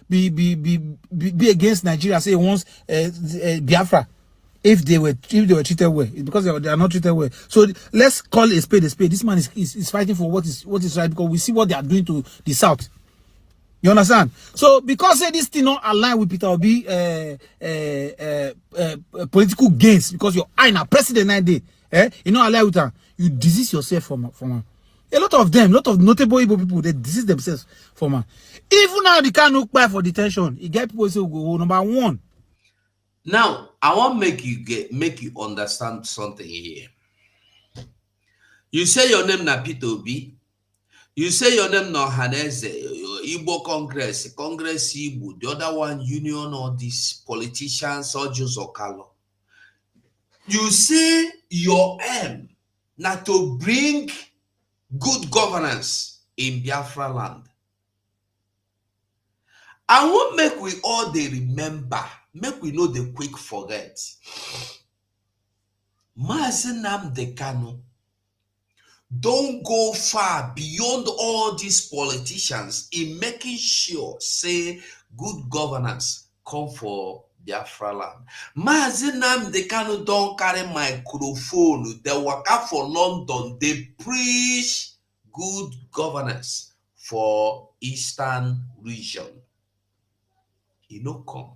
be against Nigeria? Say he wants Biafra. if they were treated well. It's because they are not treated well. So let's call a spade a spade. This man is fighting for what is right, because we see what they are doing to the South. You understand? So because this thing not align with Peter Obi political gains, because you're in a president 9 day, you know, align with her, you disease yourself from her. A lot of notable Igbo people, they disease themselves from her. Even now they can't look back for detention. You get people say go number one. Now I want make you understand something here. You say your name na Peter Obi. You say your name no Haneze, Igbo Congress Igbo, the other one Union, or these politicians or Jus Okalo. You say your aim not to bring good governance in Biafra land. I want make we all they remember, make we know the quick forget. Mazi Nnamdi Kanu don't go far beyond all these politicians in making sure, say, good governance come for Biafra land. Mazi Nnamdi Kanu don't carry microphone. They work out for London. They preach good governance for Eastern region. He no come.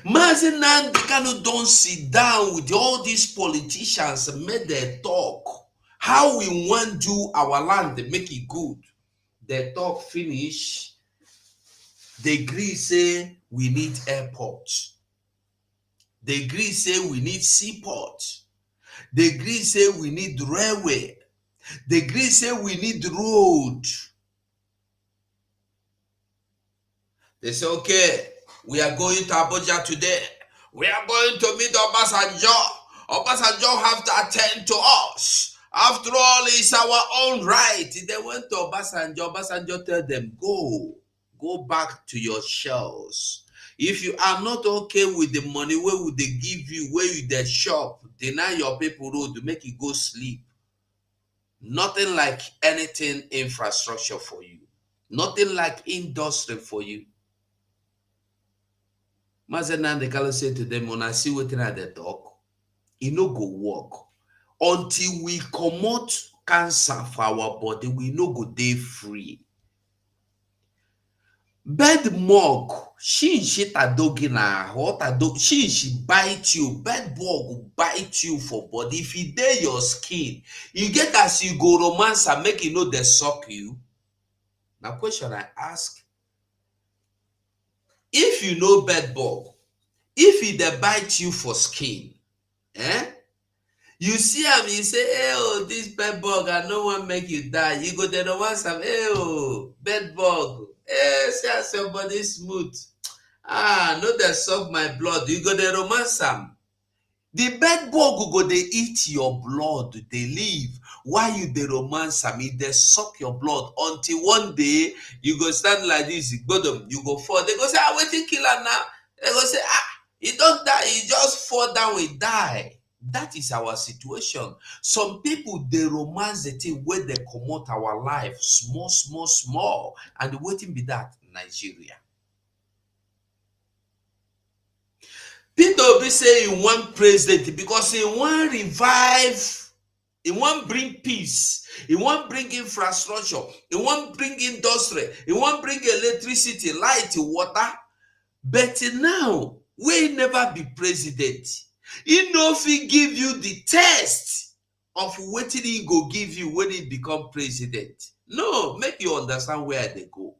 Mazi Nnamdi Kanu don't sit down with all these politicians and make their talk. How we want to do our land, they make it good. They talk finish. They agree say we need airports. They agree say we need seaports. They agree say we need railway. They agree say we need road. They say, okay, we are going to Abuja today. We are going to meet Obasanjo. Obasanjo have to attend to us. After all, it's our own right. They went to Obasanjo. Obasanjo tell them, go back to your shells. If you are not okay with the money, where would they give you, where you the shop, deny your people road to make you go sleep. Nothing like anything infrastructure for you. Nothing like industry for you. Mazi Nnamdi Kanu say to them, when I see what they talk, it no go work. Until we comot cancer for our body, we no go dey free. Bed mug, she tadogi na hot tado, she bite you. Bed bug will bite you for body. If it dey your skin, you get as you go romance and make you know they suck you. Now question I ask, if you know bed bug, if it dey bite you for skin, you see him, you say, hey, oh, this bed bug, I no one make you die. You go there, no one say, hey, oh, bed bug. Hey, see how somebody smooth. No, they suck my blood. You go there, romance am. The bed bug go they eat your blood. They leave. Why you the romance am? They suck your blood until one day you go stand like this. You go fall. They go say, waiting killer now. They go say, he don't die. He just fall down. He die. That is our situation. Some people, they romance the thing where they promote our life small. And waiting be that Nigeria. Peter Obi say he want president because he want revive, he want bring peace, he want bring infrastructure, he want bring industry, he want bring electricity, light, water. But now, we never be president. He no fit give you the test of what he go give you when he become president. No, make you understand where they go.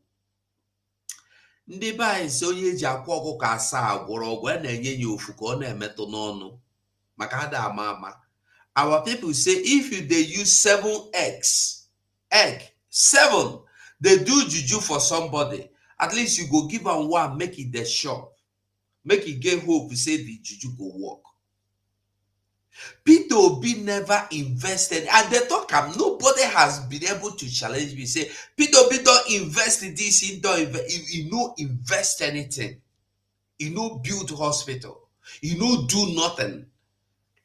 Ndị bai so onye ji akwa ọkụ ka asaa agwọrọ ọgwụ na-enye ya ofu ka ọ na-emetụ n'ọnụ maka ada ama. Our people say if you they use 7 egg 7, they do juju for somebody, at least you go give them one, make it the shop, make it get hope to say the juju go work. Peter Obi never invested, and they talk nobody has been able to challenge me. Say Peter Obi don't invest in this, he no invest anything, he no build hospital, he no do nothing.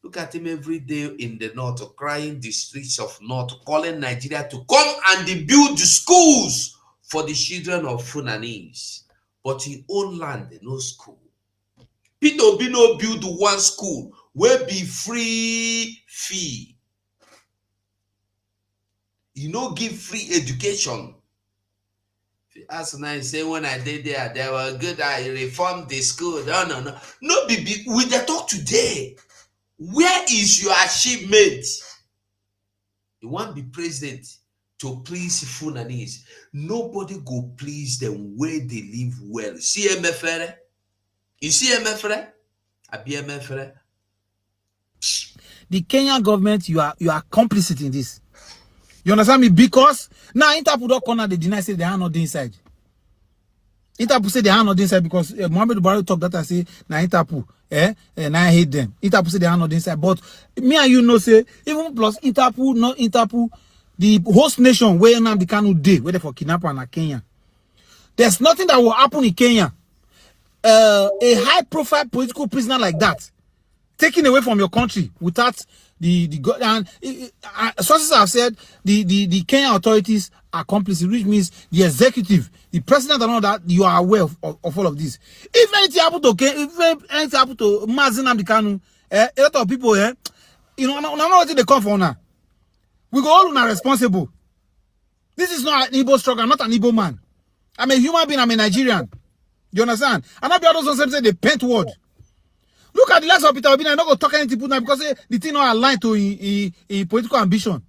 Look at him every day in the north, crying the streets of north, calling Nigeria to come and build the schools for the children of Funanis. But in own land, no school. Peter Obi no build one school will be free fee. You no give free education. As I say, when I did there, they were good. I reformed the school. No. No, be with the talk today. Where is your achievement? You want to be president to please Fulanese. Nobody go please them where they live well. See MFR? You see MFR? I be MFR. The Kenyan government, you are complicit in this. You understand me? Because now Interpol don't corner, they deny say they are not inside. Interpol say they are not inside because Mohammed Buhari talk that I say na Interpol, and I hate them. Interpol say they are not inside, but me and you know say even plus Interpol, not Interpol, the host nation where now the Kanu day where they for kidnapper and Kenya. There's nothing that will happen in Kenya. A high-profile political prisoner like that taken away from your country without the and sources have said the Kenyan authorities are complicit, which means the executive, the president, and all that. You are aware of all of this. If anything happened to Mazi Nnamdi Kanu, a lot of people you know, not what they come for now. We go all are responsible. This is not an Igbo struggle. I'm not an Igbo man. I'm a human being. I'm a Nigerian. You understand? And not be all those say the paint word. Look at the last of Peter Obi. I'm not going to talk anything now because the thing not aligned to in political ambition.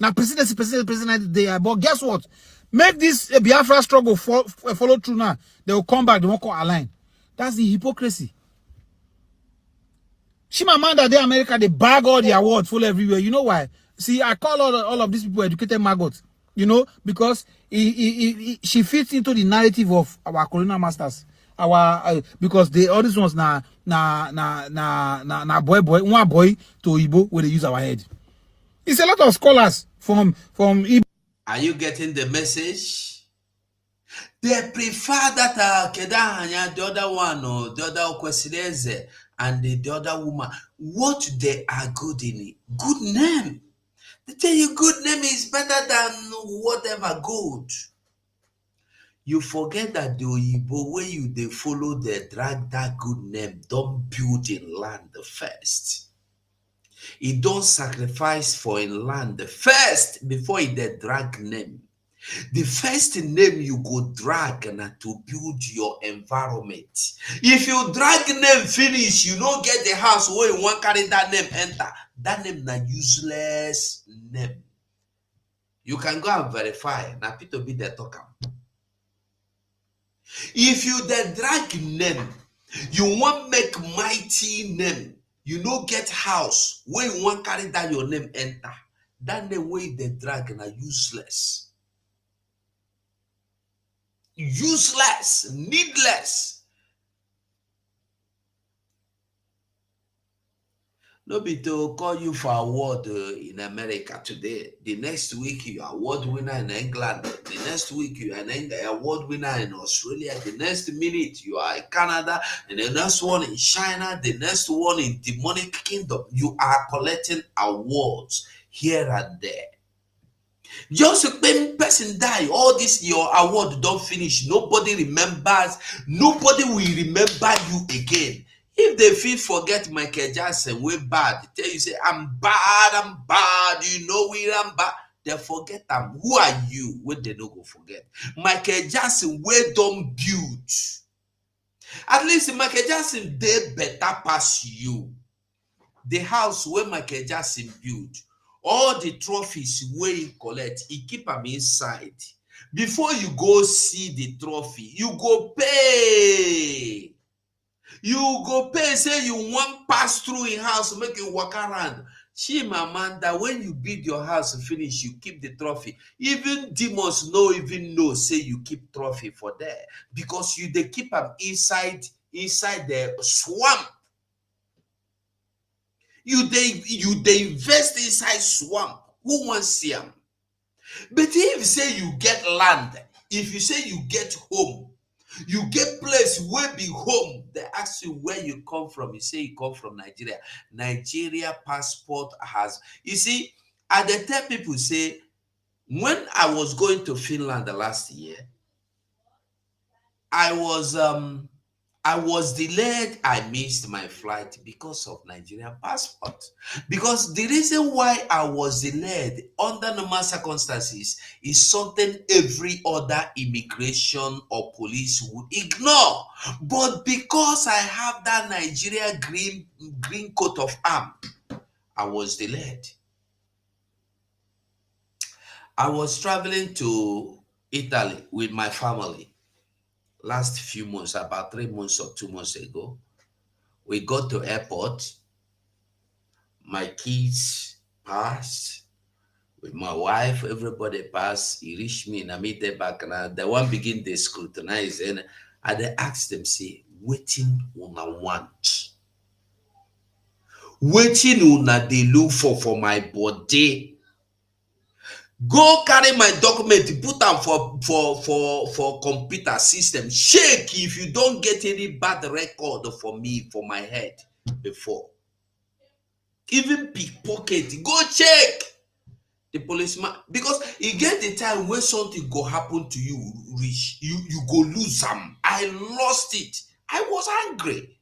Now, presidency, they are. But guess what? Make this Biafra struggle follow through now. They will come back. They won't call align. That's the hypocrisy. Shimamanda Day America, they bag all the awards full everywhere. You know why? See, I call all of these people educated maggots. You know, because she fits into the narrative of our colonial masters. Our because they all these ones na boy one boy to Igbo where they use our head. It's a lot of scholars from Igbo. Are you getting the message? They prefer that Kedahanya, the other one, or the other Okwesileze, and the other woman. What they are good in? Good name. They tell you good name is better than whatever good. You forget that the Oyibo where they follow, they drag that good name, don't build in land first. He don't sacrifice for in land first before he they drag name. The first name you go drag and to build your environment. If you drag name finish, you don't get the house where you want carry that name enter. That name na useless name. You can go and verify. Now Peter be the talker. If you the drag name, you want make mighty name. You no get house where you want carry that your name enter. That name where the drag na useless. Useless, needless. No be to call you for award in America today. The next week you are award winner in England. The next week you are an award winner in Australia. The next minute you are in Canada. And the next one in China. The next one in Demonic Kingdom. You are collecting awards here and there. Just a person die, all this your award don't finish. Nobody remembers. Nobody will remember you again. If they feel forget Michael Jackson, we're bad. Tell you say I'm bad. You know I'm bad. They forget them. Who are you? When they don't go forget. Michael Jackson, where don't build. At least Michael Jackson they better pass you. The house where Michael Jackson built. All the trophies where he collect, he keep them inside. Before you go see the trophy, you go pay. You go pay, say you want pass through in house, make you walk around. Amanda, when you build your house finish, you keep the trophy. Even demons even know, say you keep trophy for there. Because they keep them inside the swamp. You invest inside swamp. Who wants see them? But if you say you get land, if you say you get home, you get place where be home, they ask you where you come from. You say you come from Nigeria. Nigeria passport has. You see, at the time people say, when I was going to Finland the last year, I was I was delayed. I missed my flight because of Nigerian passport. Because the reason why I was delayed under normal circumstances is something every other immigration or police would ignore. But because I have that Nigeria green coat of arms, I was delayed. I was traveling to Italy with my family last few months, about 3 months or 2 months ago. We got to airport. My kids passed with my wife. Everybody passed. He reached me and I meet them back. And the one begin to scrutinize. And I asked them, say, waiting una want. Waiting una they look for my body. Go carry my document, put them for computer system. Check if you don't get any bad record for me, for my head before. Even pickpocket, go check the policeman, because you get the time when something go happen to you, Rich, you go lose some. I lost it. I was angry.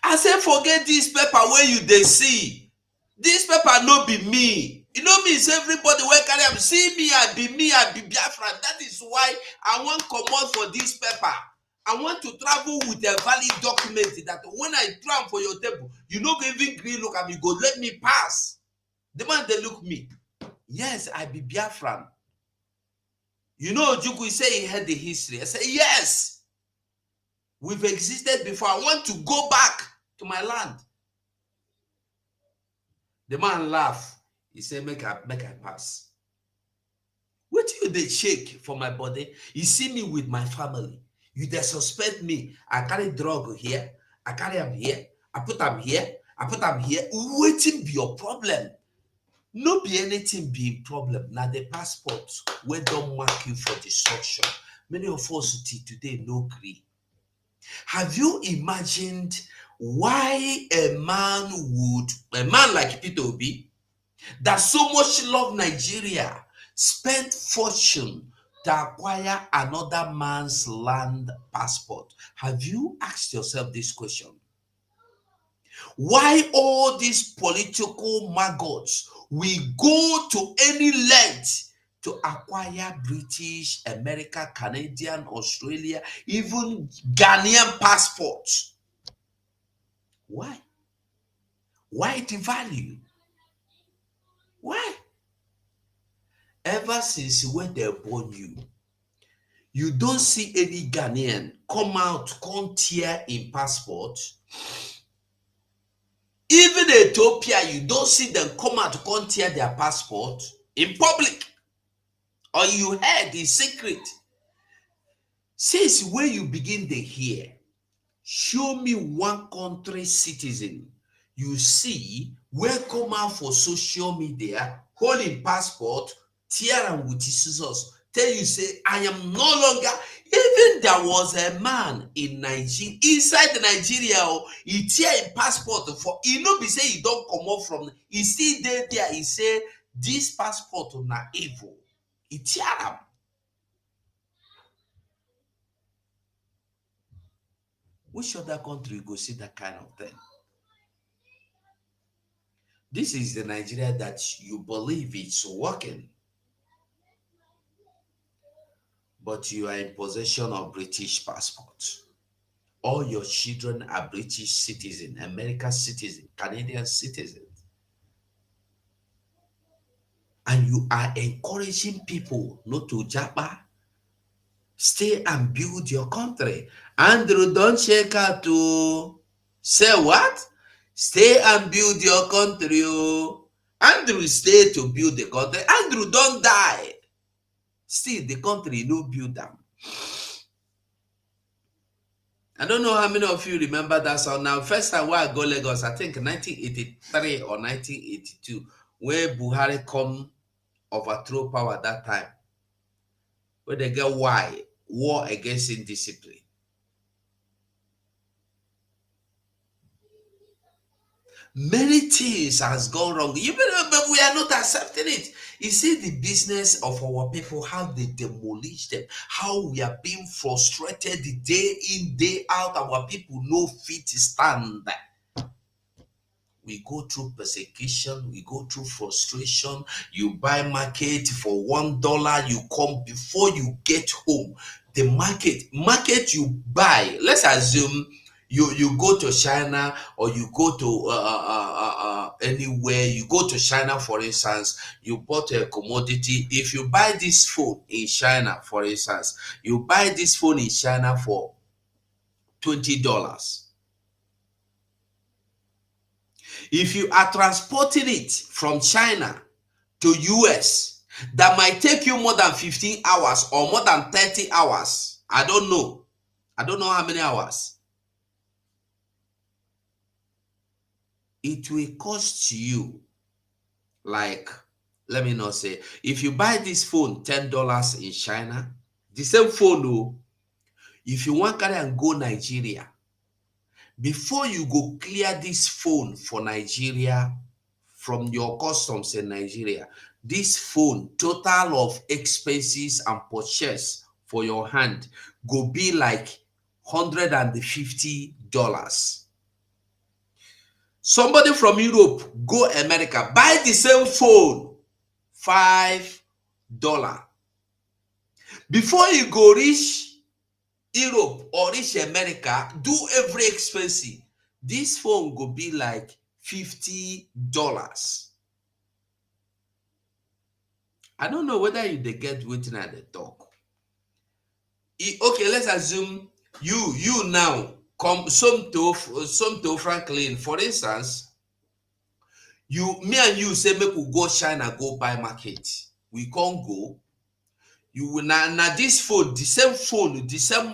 I said, forget this paper where you they see. This paper no be me. You know me, it's everybody where carry am. See me, I be Biafran. That is why I want come out for this paper. I want to travel with a valid document that when I travel for your table, you no go even green look at me, go let me pass. The man they look me. Yes, I be Biafran. You know, Ojukwu say he had the history. I say, yes. We've existed before. I want to go back to my land. The man laugh. He said, make I pass. What do you they shake for my body? You see me with my family. You they suspect me. I carry drug here. I carry them here. I put them here. I put them here. Waiting be your problem. No be anything be problem. Now the passport where don't mark you for destruction. Many of us today no agree. Have you imagined why a man like Peter Obi that so much love Nigeria spent fortune to acquire another man's land passport? Have you asked yourself this question? Why all these political maggots will go to any length to acquire British, American, Canadian, Australia, even Ghanaian passports? Why? Why the value? Why? Ever since when they born you, you don't see any Ghanaian come out, come tear in passport. Even Ethiopia, you don't see them come out, come tear their passport in public. Or you heard in secret. Since when you begin to hear, show me one country citizen you see where come out for social media, holding passport, tear and with scissors, tell you say, I am no longer. Even there was a man in Nigeria, inside Nigeria, he tear a passport for, he no be say he don't come out from, he still there, he say, this passport na evil. He tear him. Which other country go see that kind of thing? This is the Nigeria that you believe it's working. But you are in possession of British passports. All your children are British citizens, American citizens, Canadian citizens. And you are encouraging people not to japa. Stay and build your country. Andrew, don't check out to say what? Stay and build your country. Andrew, stay to build the country. Andrew, don't die. Still, the country no build them. I don't know how many of you remember that song. Now, first time where I go Lagos, I think 1983 or 1982, where Buhari come overthrow power at that time. Where they get why? War against indiscipline. Many things has gone wrong. Even but we are not accepting it. You see the business of our people, how they demolish them, how we are being frustrated day in, day out. Our people no fit stand. We go through persecution, we go through frustration. You buy market for $1, you come before you get home. The market you buy, let's assume you go to China or you go to anywhere, you go to China, for instance, you bought a commodity. If you buy this phone in China, for instance, you buy this phone in China for $20. If you are transporting it from China to US, that might take you more than 15 hours or more than 30 hours. I don't know how many hours. It will cost you, like, let me not say, if you buy this phone $10 in China, the same phone, if you want to carry and go Nigeria, before you go clear this phone for Nigeria from your customs in Nigeria, this phone total of expenses and purchase for your hand go be like $150. Somebody from Europe go America, buy the same phone $5. Before you go reach Europe or reach America, do every expensive. This phone go be like $50. I don't know whether you they get waiting at the talk. Okay, let's assume you now come some to Franklin, for instance. Me and you say make we go China, go buy market. We can't go. You will now this phone, the same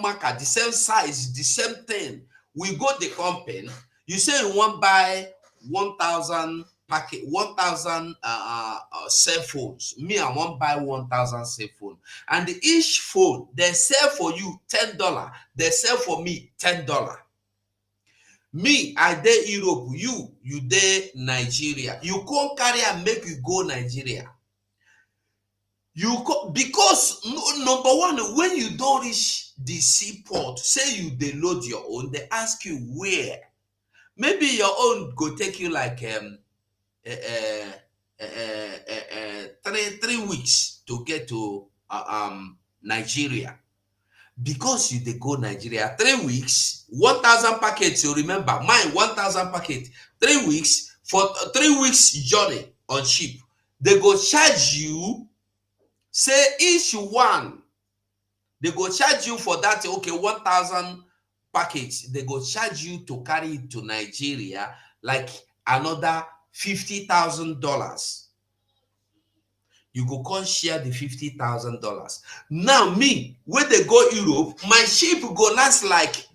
marker, the same size, the same thing. We go the company. You say you want buy 1,000 packet, 1,000 cell phones. Me, I want buy 1,000 cell phone, and each phone they sell for you $10. They sell for me $10. Me, I dey Europe. You dey Nigeria. You can't carry and make you go Nigeria. Because number one, when you don't reach the seaport, say you dey load your own, they ask you where. Maybe your own go take you like 3 weeks to get to Nigeria. Because you dey go Nigeria 3 weeks, 1,000 packets. You remember mine 1,000 packets. 3 weeks for 3 weeks journey on ship. They go charge you. Say each one, they go charge you for that. Okay, 1,000 packets. They go charge you to carry it to Nigeria like another $50,000. You go come share the $50,000. Now me, when they go Europe, my ship go last like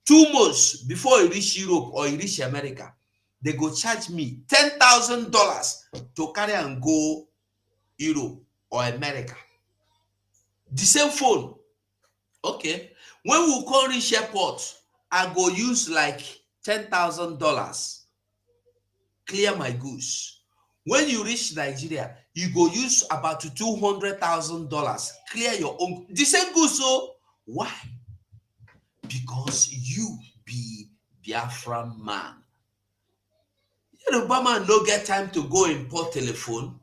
2 months before it reach Europe or it reach America. They go charge me $10,000 to carry and go Europe or America. The same phone. Okay. When we call reach airport, I go use like $10,000 clear my goods. When you reach Nigeria, you go use about $200,000 clear your own. The same goods. So why? Because you be Biafran man. Yoruba man no get time to go import telephone.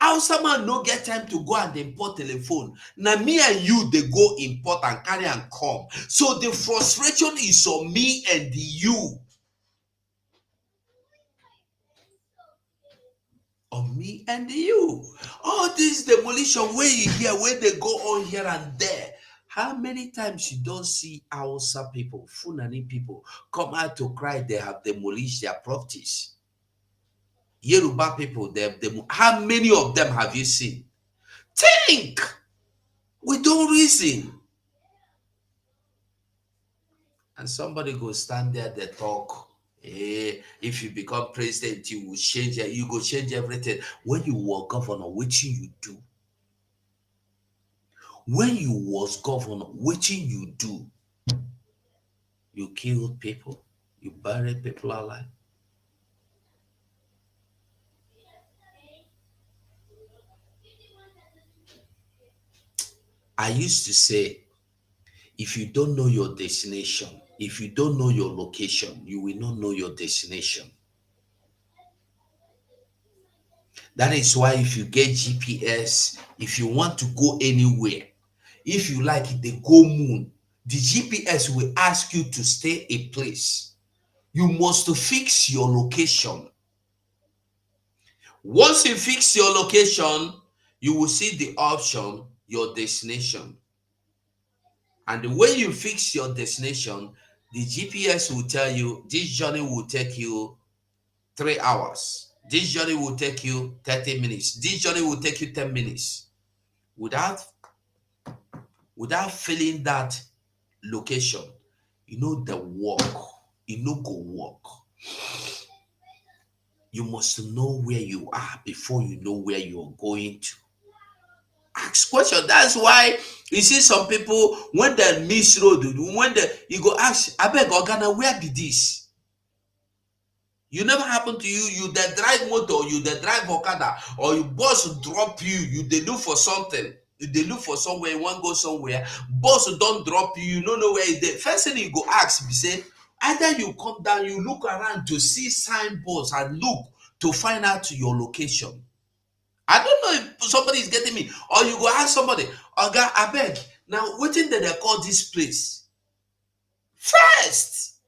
Hausa man no get time to go and import telephone. Now me and you, they go import and carry and come. So the frustration is on me and you. On me and you. All this demolition where you hear, where they go on here and there. How many times you don't see Hausa people, Fulani people come out to cry they have demolished their properties? Yoruba people, they have how many of them have you seen? Think! We don't reason. And somebody go stand there, they talk. If you become president, you will change it. You go change everything. When you were governor, what you do? When you was governor, what you do? You killed people. You buried people alive. I used to say, if you don't know your destination, if you don't know your location, you will not know your destination. That is why if you get GPS, if you want to go anywhere, if you like it, they go moon, the GPS will ask you to stay a place. You must fix your location. Once you fix your location, you will see the option, your destination. And when you fix your destination, the GPS will tell you this journey will take you 3 hours. This journey will take you 30 minutes. This journey will take you 10 minutes. Without filling that location, you know the work, you know go work. You must know where you are before you know where you're going to. Ask questions. That's why you see some people when they miss road, you go ask, I beg Organa, where be this? You never happen to you. You the drive motor, you the drive Okada, or your boss drop you. You they look for something. They look for somewhere. You want to go somewhere. Boss don't drop you. You don't know where it is. First thing you go ask, be say either you come down, you look around to see signboards and look to find out your location. I don't know if somebody is getting me, or you go ask somebody, Oga, I beg. Now, what did they call this place? First.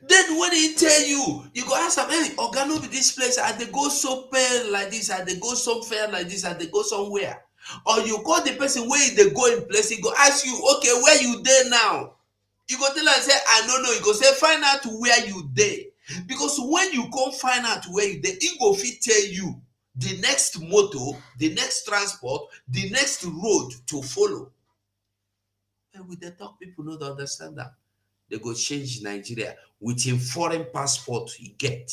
Then when he tell you, you go ask them, hey, Oga, no be this place, and they go somewhere like this, and they go somewhere like this, and they go somewhere. Or you call the person where they go in place, he go ask you, okay, where you there now? You go tell her, say, I don't know. You go say, find out where you there. Because when you come find out where you there, he go fit tell you the next motor, the next transport, the next road to follow. And with the talk, people don't understand that. They go change Nigeria with a foreign passport you get.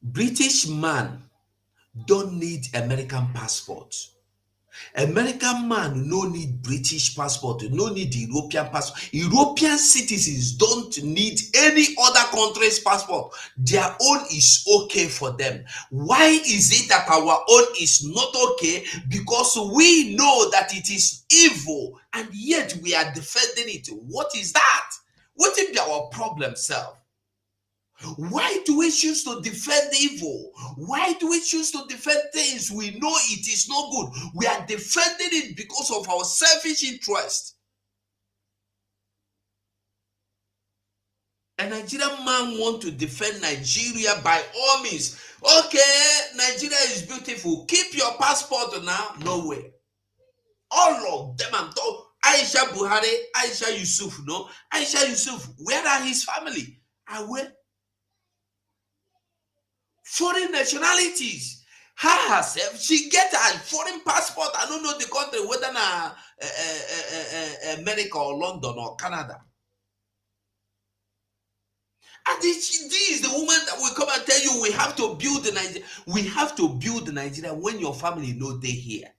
British man don't need American passport. American man no need British passport, no need European passport. European citizens don't need any other country's passport. Their own is okay for them. Why is it that our own is not okay? Because we know that it is evil and yet we are defending it. What is that? What is our problem, self? Why do we choose to defend evil? Why do we choose to defend things we know it is not good? We are defending it because of our selfish interest. A Nigerian man wants to defend Nigeria by all means. Okay, Nigeria is beautiful. Keep your passport now. No way. All of them, I'm told. Aisha Buhari, Aisha Yusuf, no? Aisha Yusuf, where are his family? Where? Foreign nationalities. Her herself, she get a foreign passport. I don't know the country, whether America or London or Canada. And this is the woman that will come and tell you we have to build the Nigeria. We have to build the Nigeria when your family know they here.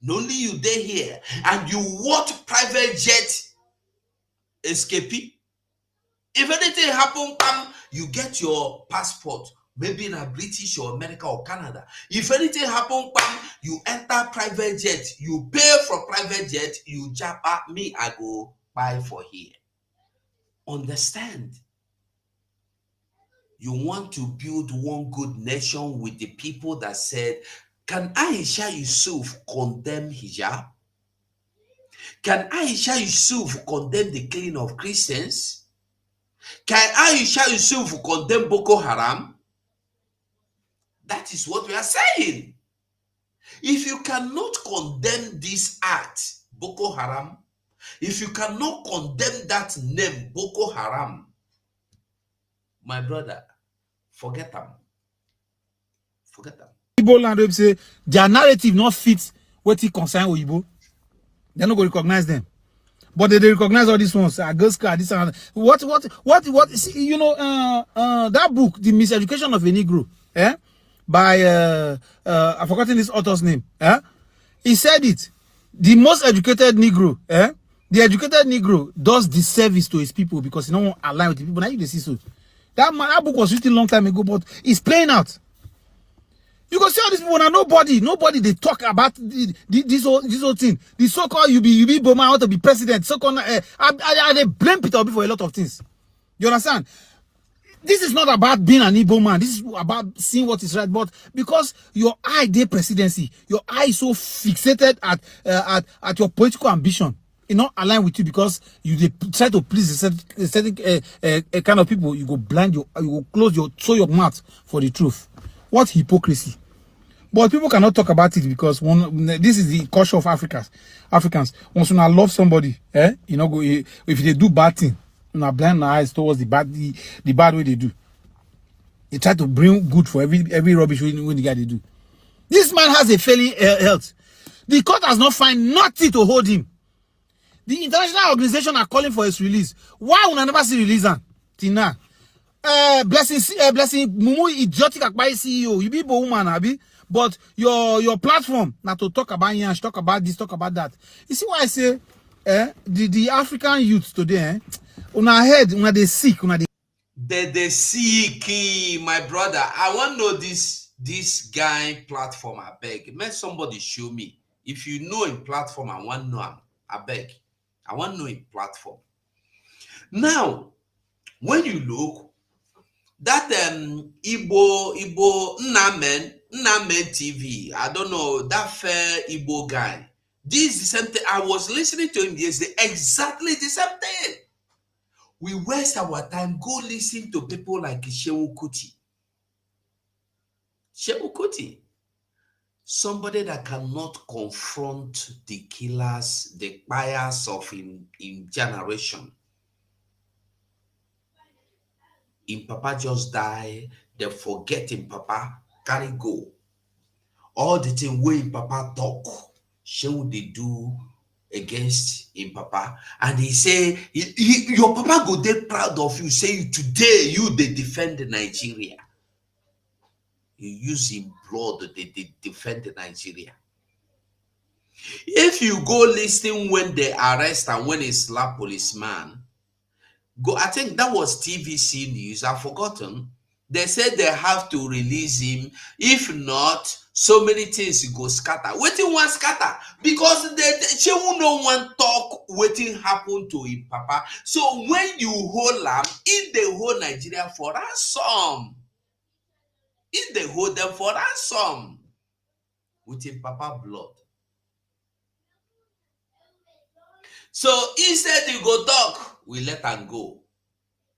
Not only you they here, and you want private jet escapee. If anything happen, you get your passport. Maybe in a British or America or Canada. If anything happen, you enter private jet. You pay for private jet. You japa me. I go buy for here. Understand? You want to build one good nation with the people that said, can Aisha Yusuf condemn hijab? Can Aisha Yusuf condemn the killing of Christians? Can Aisha Yusuf condemn Boko Haram? That is what we are saying. If you cannot condemn this act, Boko Haram, if you cannot condemn that name, Boko Haram, my brother, forget them. Forget them. Igbo land say their narrative not fit what it concern Oyibo. They're not going to recognize them. But they recognize all these ones. Agoska, this and that. What, you know, that book, The Miseducation of a Negro, by I've forgotten this author's name. He said it. The most educated Negro, the educated Negro does disservice to his people because he don't align with the people. Now you see so. That book was written a long time ago, but it's playing out. You go see all these people now. Nobody they talk about this whole thing. The so-called you be Boma want to be president. So-called they blame Peter Obi for a lot of things. You understand? This is not about being an Igbo man. This is about seeing what is right. But because your eye day presidency, your eye is so fixated at your political ambition, it not align with you because you try to please a certain kind of people. You go blind you go close your mouth for the truth. What hypocrisy! But people cannot talk about it because this is the culture of Africans. Once you love somebody, you know, go if they do bad thing, you know, blind their eyes towards the bad way they do. They try to bring good for every rubbish when the guy they do. This man has a failing health. The court has not found nothing to hold him. The international organization are calling for his release. Why would I never see release him? Tina. Blessing Mumu idiotic Akbai CEO. You be woman, Abi. But your platform now to talk about Yansh, talk about this, talk about that. You see why I say the African youth today, una head, una they sick, una they sick, my brother. I want to know this guy platform. I beg. Let somebody show me. If you know in platform, I want to know him. I beg. I want to know in platform. Now, when you look, that Igbo Namen TV, I don't know, that fair Igbo guy. This is the same thing. I was listening to him yesterday, exactly the same thing. We waste our time, go listen to people like Shehu Kuti. Shehu Kuti. Somebody that cannot confront the killers, the bias of in generation. In Papa just die, they forget in Papa, carry go. All the thing where in Papa talk, shall they do against in Papa? And he say, your Papa go dey proud of you, say today you they defend Nigeria. You use in blood, they defend Nigeria. If you go listen when they arrest and when they slap policeman, go, I think that was TVC News, I've forgotten. They said they have to release him. If not, so many things go scatter. Waiting one scatter. Because she will no one talk waiting happen to him, Papa. So when you hold them, if they hold Nigeria for ransom, if they hold them for ransom, with him Papa blood. So instead you go talk, we let them go.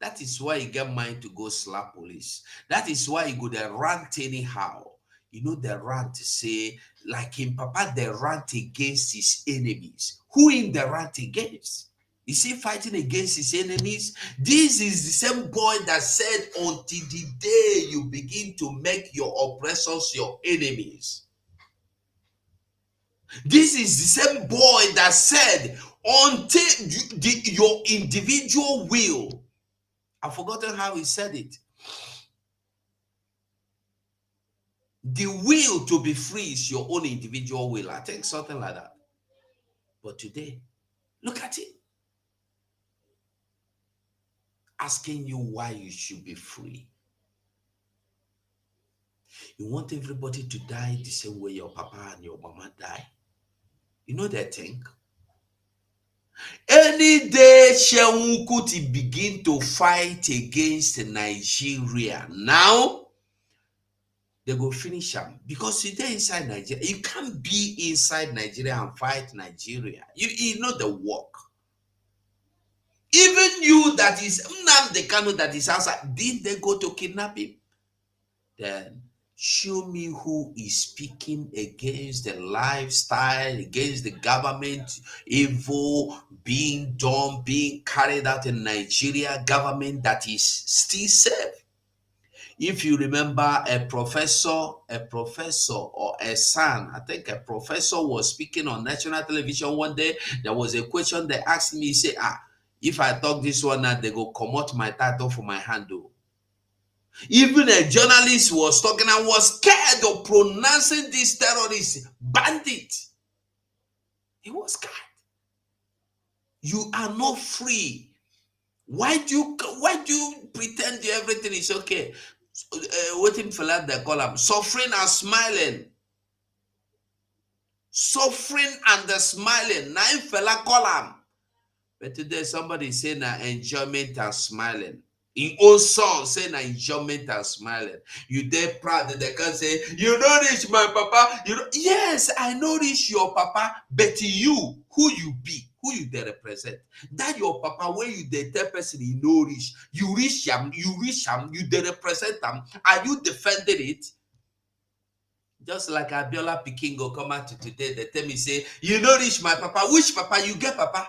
That is why you get mind to go slap police. That is why you go there rant anyhow. You know the rant say, like him Papa, the rant against his enemies. Who in the rant against? Is he fighting against his enemies? This is the same boy that said, until the day you begin to make your oppressors your enemies. This is the same boy that said, until your individual will. I've forgotten how he said it. The will to be free is your own individual will. I think something like that. But today, look at it. Asking you why you should be free. You want everybody to die the same way your papa and your mama die. You know that thing? Any day Shehu Kuti begin to fight against Nigeria, now they go finish him because you're inside Nigeria. You can't be inside Nigeria and fight Nigeria. You know the work. Even you that is Nnamdi Kanu that is outside, did they go to kidnap him? Then show me who is speaking against the lifestyle, against the government, evil being done, being carried out in Nigeria, government that is still safe. If you remember a professor or a son, I think a professor was speaking on national television one day. There was a question they asked me, he said, if I talk this one now, they go come out my title for my handle. Even a journalist was talking and was scared of pronouncing this terrorist bandit. He was scared. You are not free. Why do you pretend everything is okay? waiting for that they call them suffering and smiling. Suffering and the smiling. Now fella call them. But today somebody saying enjoyment and smiling. In own song saying enjoyment and smiling. You there proud that they can say, you know reach my papa. You know, yes, I know reach your papa, but you, who you be, who you they represent. That your papa, when you they tell person you know reach, you reach him, you they represent them. Are you defending it? Just like Abiola Pikin go come out to today, they tell me, say, you know reach my papa. Which papa you get, papa?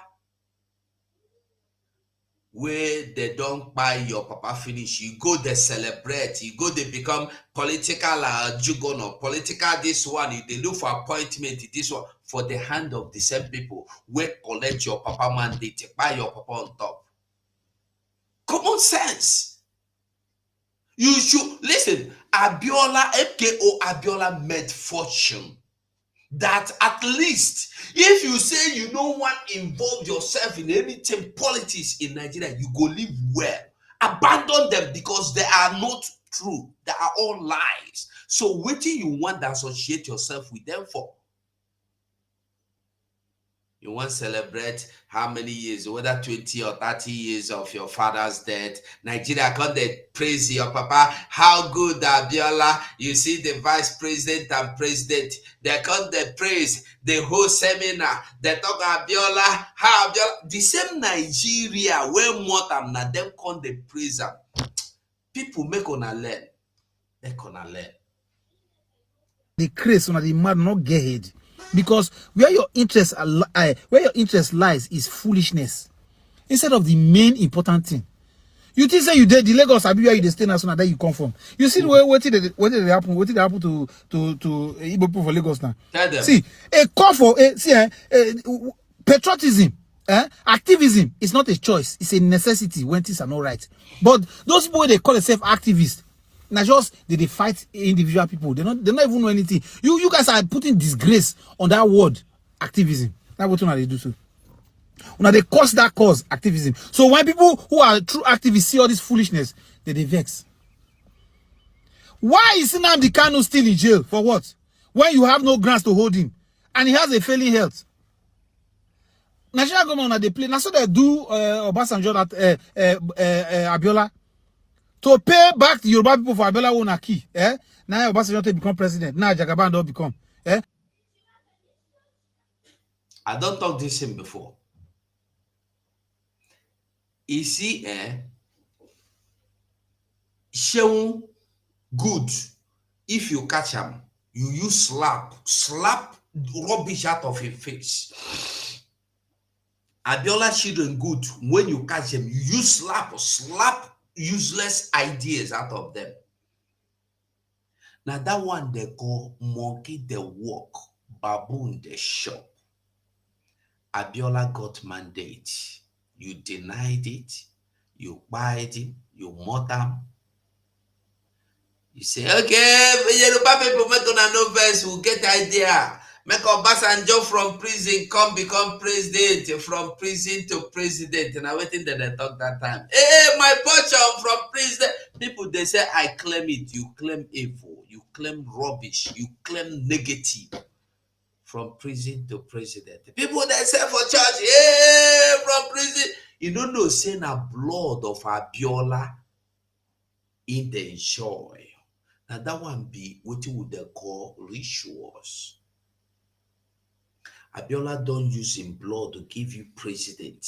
Where they don't buy your papa finish, you go they celebrate, you go they become political juggernaut, political this one, they look for appointment, this one, for the hand of the same people, where collect your papa mandate, buy your papa on top. Common sense. You should listen. Abiola, MKO Abiola made fortune. That at least, if you say you don't want to involve yourself in anything politics in Nigeria, you go live well. Abandon them because they are not true. They are all lies. So what do you want to associate yourself with them for? You want to celebrate how many years, whether 20 or 30 years of your father's death. Nigeria come they praise your papa. How good Abiola. You see the vice president and president. They come they praise the whole seminar. They talk Abiola. How Abiola. The same Nigeria where more than them come they praise them. People make on a learn. Make on a learn. The craze on the mad not get head. Because where your interest lies is foolishness instead of the main important thing. You think say you did the Lagos Abi where you stay now, so that you come from. You see what did happen? What did happen to Igbo people for Lagos now? See, a call for patriotism, activism is not a choice; it's a necessity when things are not right. But those people they call themselves activists. Now just they fight individual people. They don't even know anything. You guys are putting disgrace on that word activism. That's what they do so. Now they cause that cause activism. So when people who are true activists see all this foolishness, they vex. Why is Nnamdi Kanu still in jail? For what? When you have no grounds to hold him and he has a failing health. Nigerian government they play. Now so they do Obasanjo that Abiola. To pay back the Yoruba people for Abiola Wonaki, now Obasanjo to become president. Now Jagaban don't become, I don't talk this thing before. You see, show good. If you catch him, you use slap rubbish out of your face. Abiola children good. When you catch them, you use slap useless ideas out of them. Now that one they call monkey the walk, baboon the shop. Abiola got mandate. You denied it, you buyed it, you mocked them. You say, okay, Yoruba people make on no verse, we'll get the idea. Make Obasanjo from prison come become president, from prison to president. And I waiting that they talk that time. Hey, my portion from prison. People they say I claim it. You claim evil. You claim rubbish. You claim negative. From prison to president. People they say for church, hey, from prison. You don't know saying a blood of Abiola in the joy. Now that one be what you would call rituals. Abiola don't use him blood to give you president.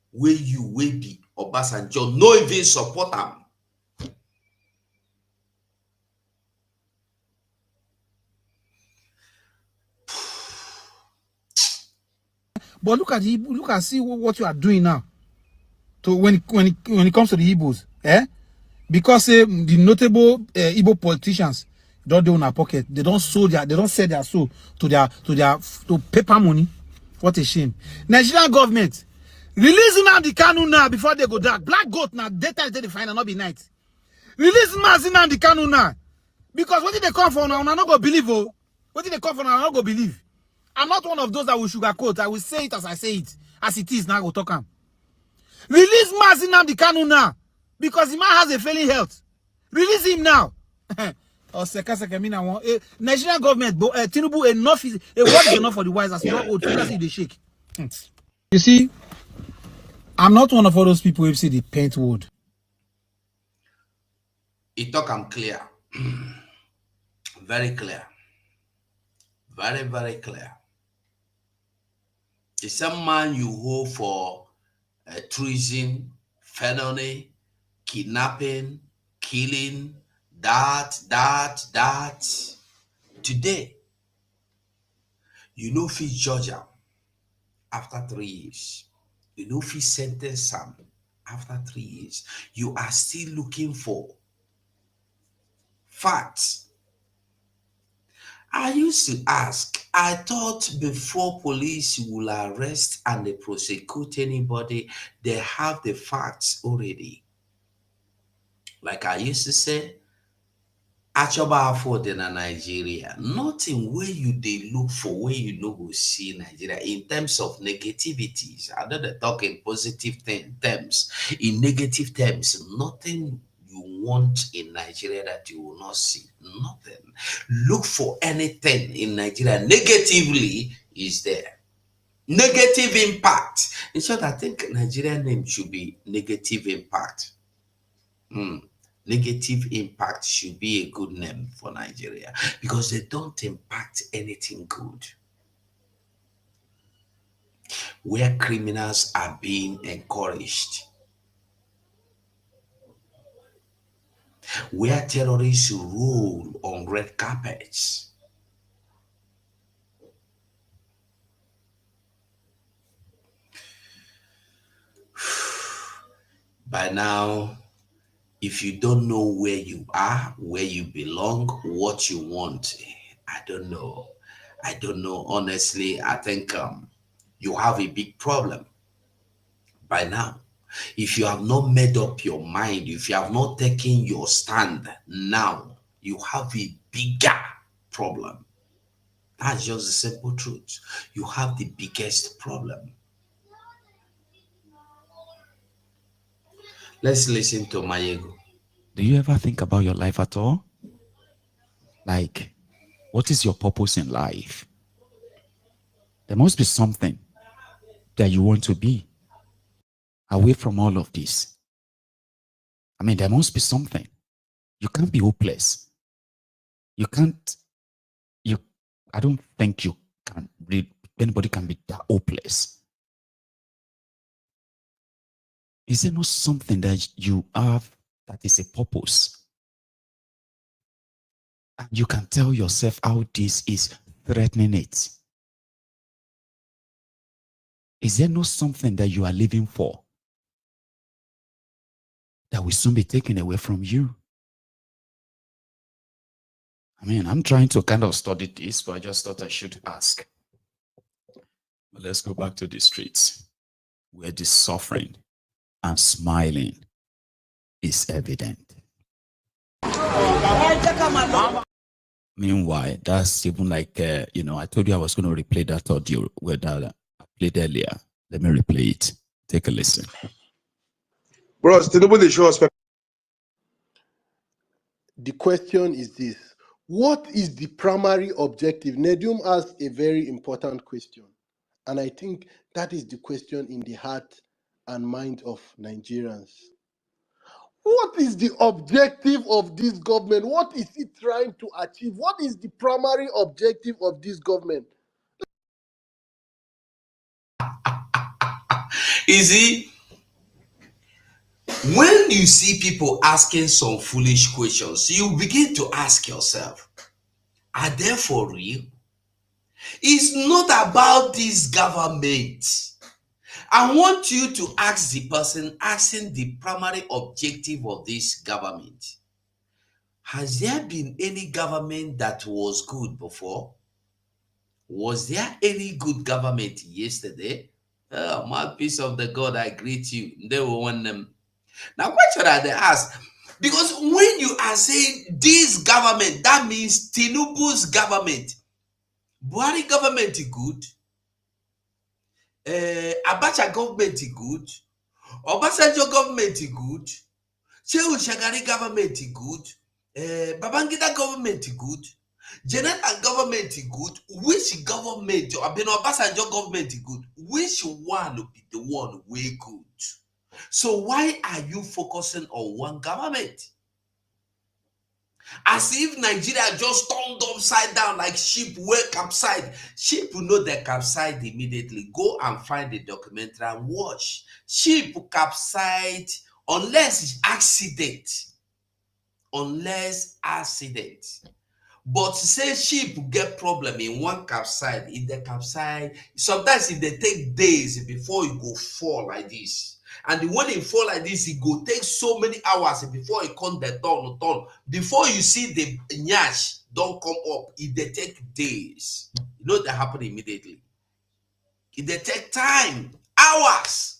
Where you will be Obasanjo, no even support him. But look at see what you are doing now. To when it comes to the Igbos, because the notable Igbo politicians don't do in our pocket. They don't sell their soul to paper money. What a shame. Nigerian government releasing Nnamdi Kanu now before they go dark. Black goat now daytime they find and not be night. Release Nnamdi Kanu now because what did they come for now? I'm not gonna believe. Oh, what did they come for now? I'm not gonna believe. I'm not one of those that will sugarcoat. I will say it as I say it, as it is. Now I go talk him. Release Nnamdi Kanu now because the man has a failing health. Release him now. Nigerian government, Tinubu, enough is a word is enough for the wise. As you don't old, fingers see the shake. You see, I'm not one of all those people who see the paint wood. It talk I'm clear. Very clear. Very, very clear. The same man you hold for treason, felony, kidnapping, killing, that. Today, you know if Georgia after 3 years. You know if sentence him after 3 years. You are still looking for facts. I used to ask, I thought before police will arrest and they prosecute anybody, they have the facts already. Like I used to say, Achoba afford in Nigeria, nothing where you they look for, where you know go see Nigeria in terms of negativities. I know they talk in positive terms. In negative terms, nothing you want in Nigeria that you will not see. Nothing. Look for anything in Nigeria negatively is there. Negative impact. In short, I think Nigerian name should be negative impact. Negative impact should be a good name for Nigeria because they don't impact anything good. Where criminals are being encouraged, where terrorists rule on red carpets. By now, if you don't know where you are, where you belong, what you want, I don't know. Honestly, I think you have a big problem by now. If you have not made up your mind, if you have not taken your stand now, you have a bigger problem. That's just the simple truth. You have the biggest problem. Let's listen to Mayego. Do you ever think about your life at all? Like, what is your purpose in life? There must be something that you want to be away from all of this. I mean, there must be something. You can't be hopeless. I don't think anybody can be that hopeless. Is there not something that you have that is a purpose? And you can tell yourself how this is threatening it. Is there not something that you are living for that will soon be taken away from you? I mean, I'm trying to kind of study this, but I just thought I should ask. But let's go back to the streets where the suffering and smiling is evident. Meanwhile, that's even like, I told you I was going to replay that audio that I played earlier. Let me replay it. Take a listen. Bros, Tinubu, they show us. The question is this. What is the primary objective? Nedium asked a very important question. And I think that is the question in the heart and mind of Nigerians. What is the objective of this government? What is it trying to achieve? What is the primary objective of this government? You see, when you see people asking some foolish questions, you begin to ask yourself, are they for real? It's not about this government. I want you to ask the person asking the primary objective of this government. Has there been any government that was good before? Was there any good government yesterday? Mouthpiece of the God, I greet you. They will want them. Now, question are they ask? Because when you are saying this government, that means Tinubu's government. Buhari government is good. Abacha government is good. Obasanjo government is good. Shehu Shagari government good. Babangida government good. Jonathan government good. Which government, or Beno Obasanjo government good? Which one will be the one way good? So why are you focusing on one government? As if Nigeria just turned upside down like ship were capsized. Ship will know they capsized immediately. Go and find the documentary and watch. Ship capsized unless it's accident. Unless accident. But say ship get problem in one capside, if they capside, sometimes if they take days before you go fall like this. And when it fall like this, it go take so many hours before it come the turn. Before you see the nyash don't come up, it they take days. You know that happen immediately. It they take time, hours.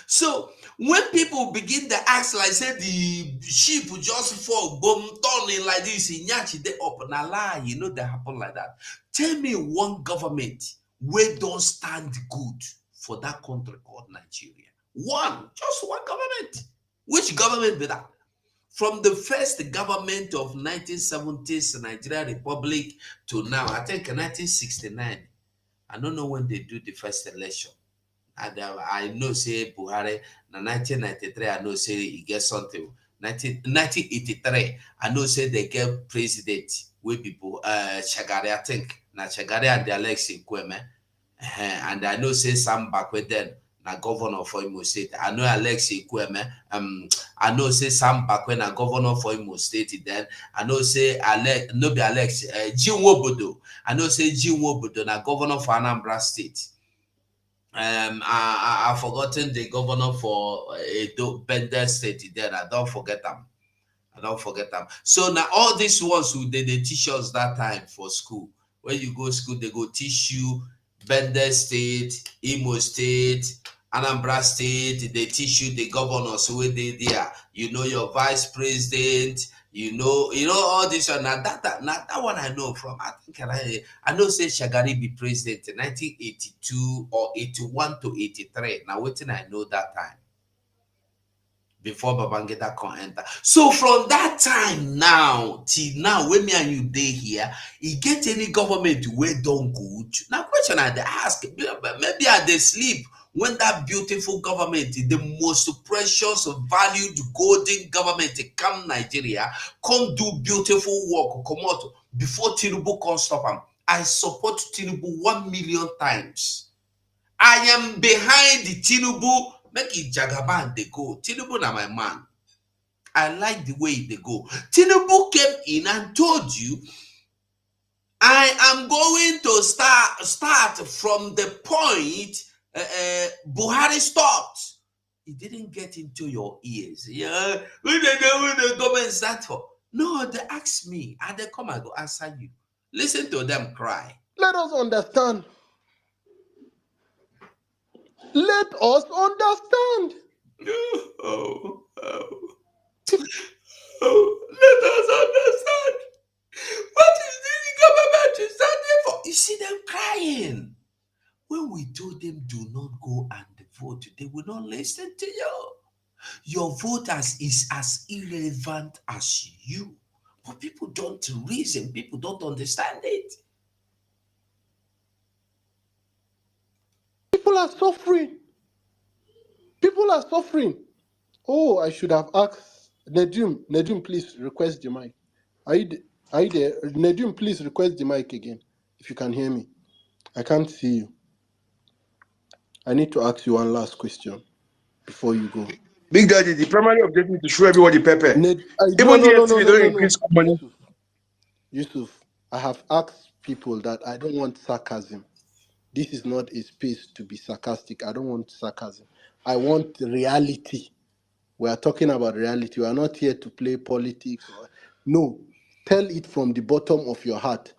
So when people begin to ask, like say the sheep will just fall, boom, turning like this, in Yachi, they up and a lie, you know that happen like that. Tell me one government where don't stand good for that country called Nigeria. One, just one government. Which government be that? From the first government of 1970s Nigeria Republic to now, I think 1969. I don't know when they do the first election. And I know say Buhari na 1993 I know say he get something. 1983 I know say they get president wey people Shagari, I think na Shagari and the Alex Nkweme. And I know say Sam Bakwe then na governor for Imo State. I know Alex Nkweme. I know say Sam Bakwe na governor for Imo State then. I know say Alex no be Alex Jinwobodo. I know say Jinwobodo na governor for Anambra State. I've forgotten the governor for Edo Bender State there. I don't forget them. So now all these ones who they teach us that time for school. When you go to school, they go teach you Bender State, Imo State, Anambra State. They teach you the governors who they there. You know your vice president. You know all this one. Now that one I know from. I think I know say Shagari be president in 1982 or 81 to 83. Now waiting I know that time. Before Babangida can enter. So from that time now till now, when me and you day here, you get any government where don't good. Now question I ask, maybe I they sleep when that beautiful government, the most precious, valued, golden government come Nigeria, come do beautiful work, come out before Tinubu can stop them. I support Tinubu 1 million times. I am behind the Tinubu. Make it Jagaban they go. Tinubu na my man. I like the way they go. Tinubu came in and told you, I am going to start from the point Buhari stopped. It didn't get into your ears. Yeah, when the government start for. No, they ask me, and they come and go answer you. Listen to them cry. Let us understand. Let us understand. Let us understand. What is the government standing for? You see them crying. When we told them do not go and vote, they will not listen to you. Your vote is as irrelevant as you. But people don't reason. People don't understand it. People are suffering. People are suffering. Oh, I should have asked Nedum. Nedum, please request the mic. Are you there? Nedum, please request the mic again. If you can hear me. I can't see you. I need to ask you one last question before you go. Big Daddy, the primary objective is to show everybody pepper. Even No, increase money. Yusuf, I have asked people that I don't want sarcasm. This is not a space to be sarcastic. I don't want sarcasm. I want reality. We are talking about reality. We are not here to play politics. No, tell it from the bottom of your heart.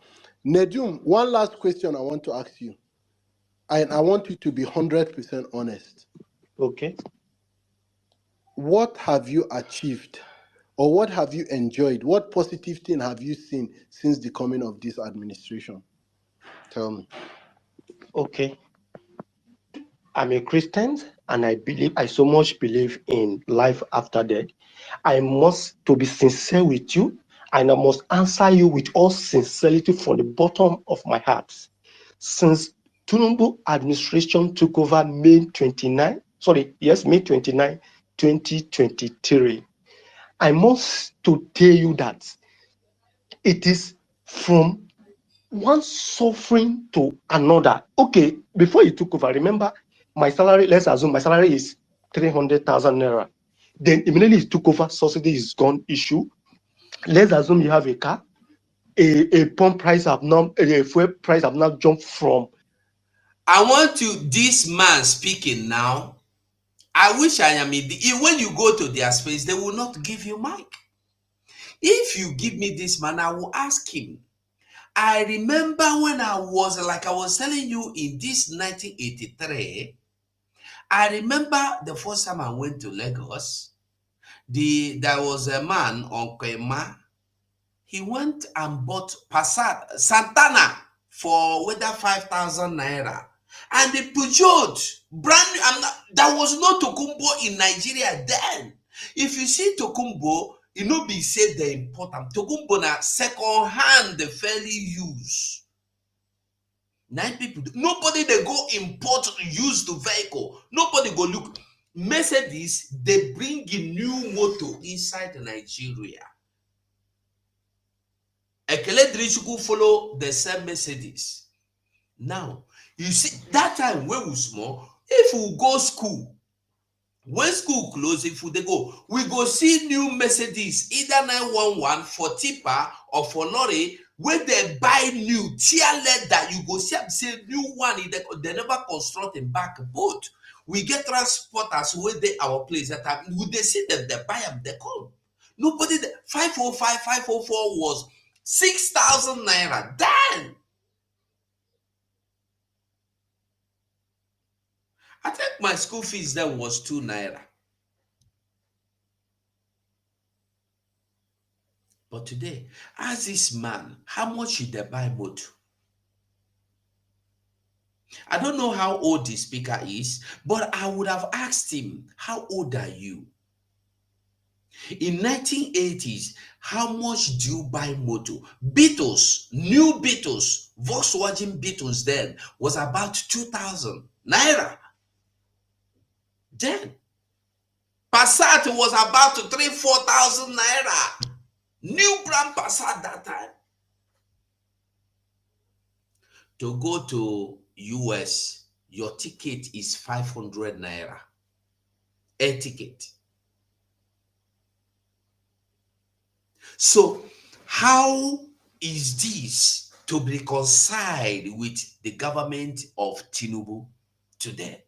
Nedum, one last question I want to ask you. And I want you to be 100% honest. Okay. What have you achieved or what have you enjoyed? What positive thing have you seen since the coming of this administration? Tell me. Okay. I'm a Christian and I so much believe in life after death. I must to be sincere with you, and I must answer you with all sincerity from the bottom of my heart. Since Tinubu administration took over May 29, 2023, I must to tell you that it is from one suffering to another. Okay, before he took over, remember my salary, let's assume my salary is 300,000 naira. Then immediately he took over, subsidy is gone issue. Let's assume you have a car, a pump price have now, a fuel price have now jumped from. I want you, this man speaking now, I wish I am in the, when you go to their space, they will not give you mic. If you give me this man, I will ask him. I remember when I was telling you in this 1983, I remember the first time I went to Lagos, there was a man on Kwema. He went and bought Passat Santana for whether 5,000 naira. And the Peugeot, brand new, there was no Tokumbo in Nigeria then. If you see Tokumbo, you know, be said the important. Tokumbo na second hand, fairly used. 9 people, nobody they go import used vehicle. Nobody go look. Mercedes, they bring a new motor inside Nigeria. Ekele Drichuku follow the same Mercedes. Now, you see, that time when we small, if we go school, when school close, if they go, we go see new Mercedes, either 911 for tipper or for lorry, where they buy new tear leather, you go see say new one, they never construct in back boat. We get transporters where they our place that time, would they see them, they buy them, they come. Nobody, 505, 504 was 6,000 naira. Damn! I think my school fees then was 2 naira. But today, as this man, how much should they buy motor? I don't know how old the speaker is, but I would have asked him, how old are you? In 1980s, how much do you buy motor? Beetles, new Beetles, Volkswagen Beetles then was about 2,000 naira. Then, Passat was about 3,000-4,000 naira. New brand Passat that time. To go to US, your ticket is 500 naira. Air ticket. So, how is this to be reconciled with the government of Tinubu today?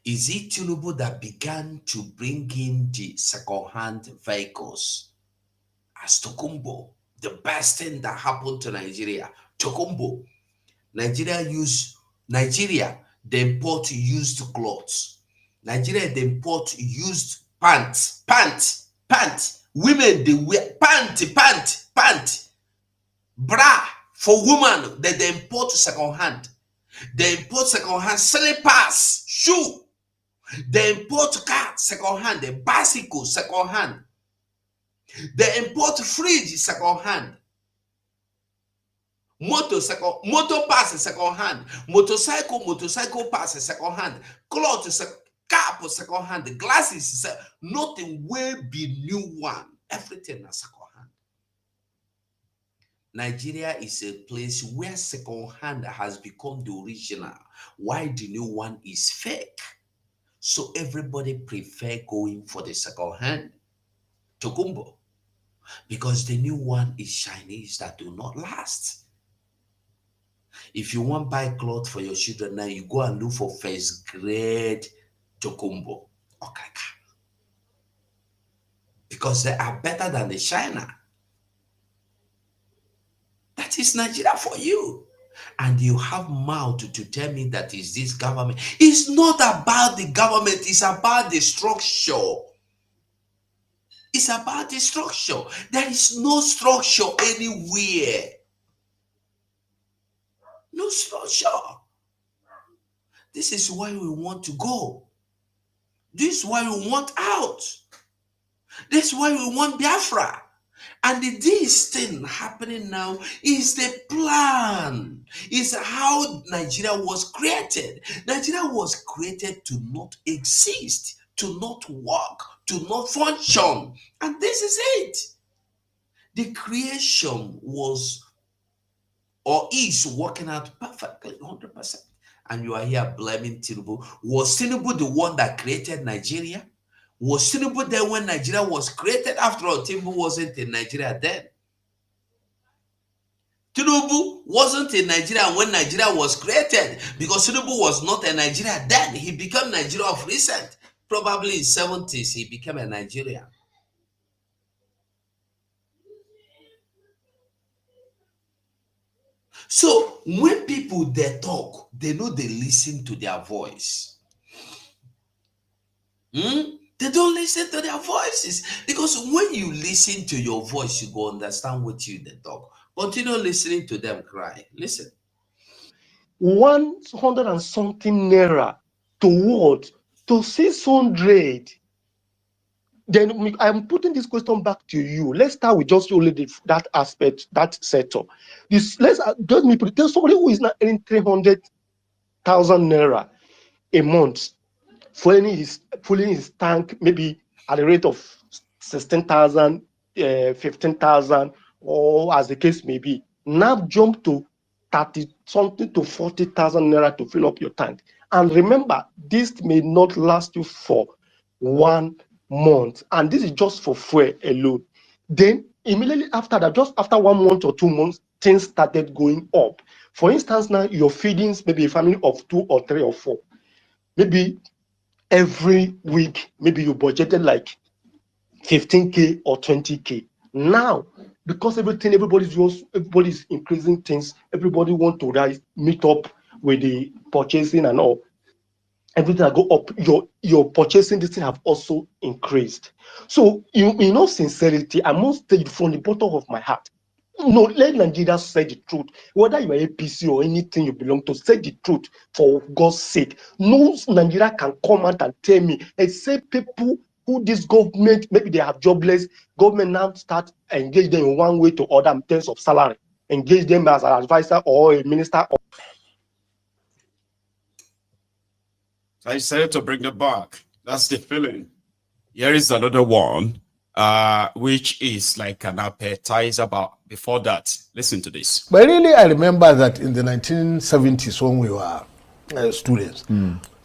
Is it Tinubu that began to bring in the second-hand vehicles as Tokumbo? The best thing that happened to Nigeria, Tokumbo. Nigeria, they import used clothes. Nigeria, they import used pants. Women, they wear pant. Bra for women, they import second-hand. They import second-hand slippers, shoe. They import car second-hand, the bicycle second-hand. They import fridge second-hand. Motor pass second-hand. Motorcycle pass second-hand. Cloth cap second-hand. Glasses, nothing will be new one. Everything is second-hand. Nigeria is a place where second-hand has become the original, while the new one is fake. So everybody prefer going for the second-hand Tokumbo, because the new one is Chinese that do not last. If you want to buy clothes for your children now, you go and look for first grade Tokumbo. Okay. Because they are better than the China. That is Nigeria for you. And you have mouth to tell me that is this government. It's not about the government, it's about the structure. It's about the structure. There is no structure anywhere. No structure. This is why we want to go. This is why we want out. This is why we want Biafra. And this thing happening now is the plan. Is how Nigeria was created. Nigeria was created to not exist, to not work, to not function. And this is it. The creation was or is working out perfectly, 100%. And you are here blaming Tinubu. Was Tinubu the one that created Nigeria? Was Tinubu there when Nigeria was created? After all, Tinubu wasn't in Nigeria then. Tinubu wasn't in Nigeria when Nigeria was created, because Tinubu was not a Nigeria then. He became Nigeria of recent. Probably in 70s, he became a Nigerian. So when people they talk, they know they listen to their voice. They don't listen to their voices, because when you listen to your voice, you go understand what you they talk. Continue listening to them cry. Listen. 100 and something naira to what? To 600. Then I'm putting this question back to you. Let's start with just only that aspect, that sector. There's somebody who is not earning 300,000 naira a month, filling his tank maybe at a rate of 16,000, 15,000, or as the case may be. Now jump to 30 something to 40,000 naira to fill up your tank. And remember, this may not last you for 1 month, and this is just for fuel alone. Then immediately after that, just after 1 month or 2 months, things started going up. For instance, now your feedings, maybe a family of 2 or 3 or 4, maybe every week, maybe you budgeted like 15K or 20K. Now, because everybody's increasing things, everybody want to meet up with the purchasing and all. Everything that go up, your purchasing this thing have also increased. So in all sincerity, I must tell you from the bottom of my heart, no, let Nigeria say the truth. Whether you are APC or anything you belong to, say the truth for God's sake. No Nigeria can come out and tell me, except people who this government, maybe they have jobless, government now start engage them in one way to other in terms of salary, engage them as an advisor or a minister. I decided to bring it back. That's the feeling. Here is another one, which is like an appetizer, but before that, listen to this. But really, I remember that in the 1970s when we were students,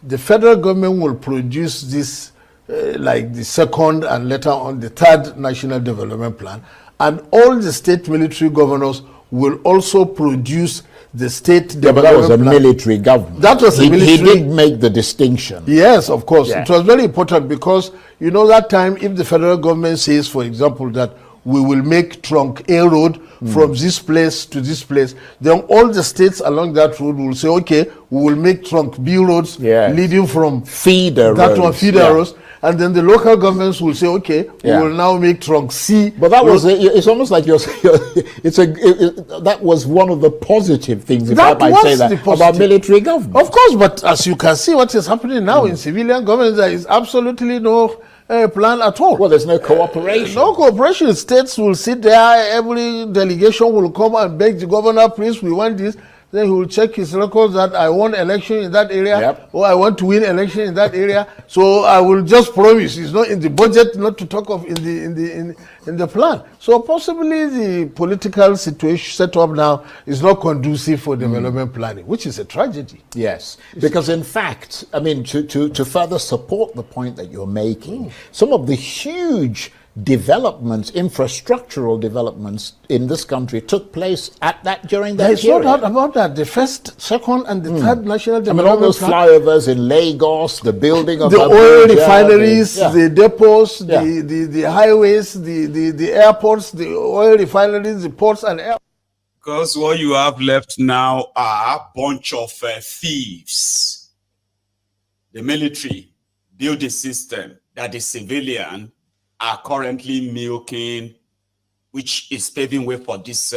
the federal government will produce this, like the second and later on the third National Development Plan, and all the state military governors will also produce the state development but that was a plan. military government. That was a military. He did make the distinction. Yes, of course. Yeah. It was very important because, you know, that time, if the federal government says, for example, that we will make trunk A road from this place to this place, then all the states along that road will say, okay, we will make trunk B roads leading from feeder roads. And then the local governments will say, okay, we will now make trunk C. But that was, it's almost like that was one of the positive things, if I might say that, about military government. Of course, but as you can see what is happening now in civilian government, there is absolutely no plan at all. Well, there's no cooperation. No cooperation. States will sit there, every delegation will come and beg the governor, please, we want this. Then he will check his records that I won election in that area, or I want to win election in that area. So I will just promise. It's not in the budget, not to talk of in the plan. So possibly the political situation set up now is not conducive for development planning, which is a tragedy. Yes, because in fact, I mean, to further support the point that you're making, some of the huge developments, infrastructural developments in this country took place during that There's period. no doubt about that. The first, second, and the third national development all those flyovers in Lagos, the building of the oil Abuja, refineries, the depots, the highways, the airports, the oil refineries, the ports and airports. Because what you have left now are a bunch of thieves. The military build a system that the civilian are currently milking, which is paving way for this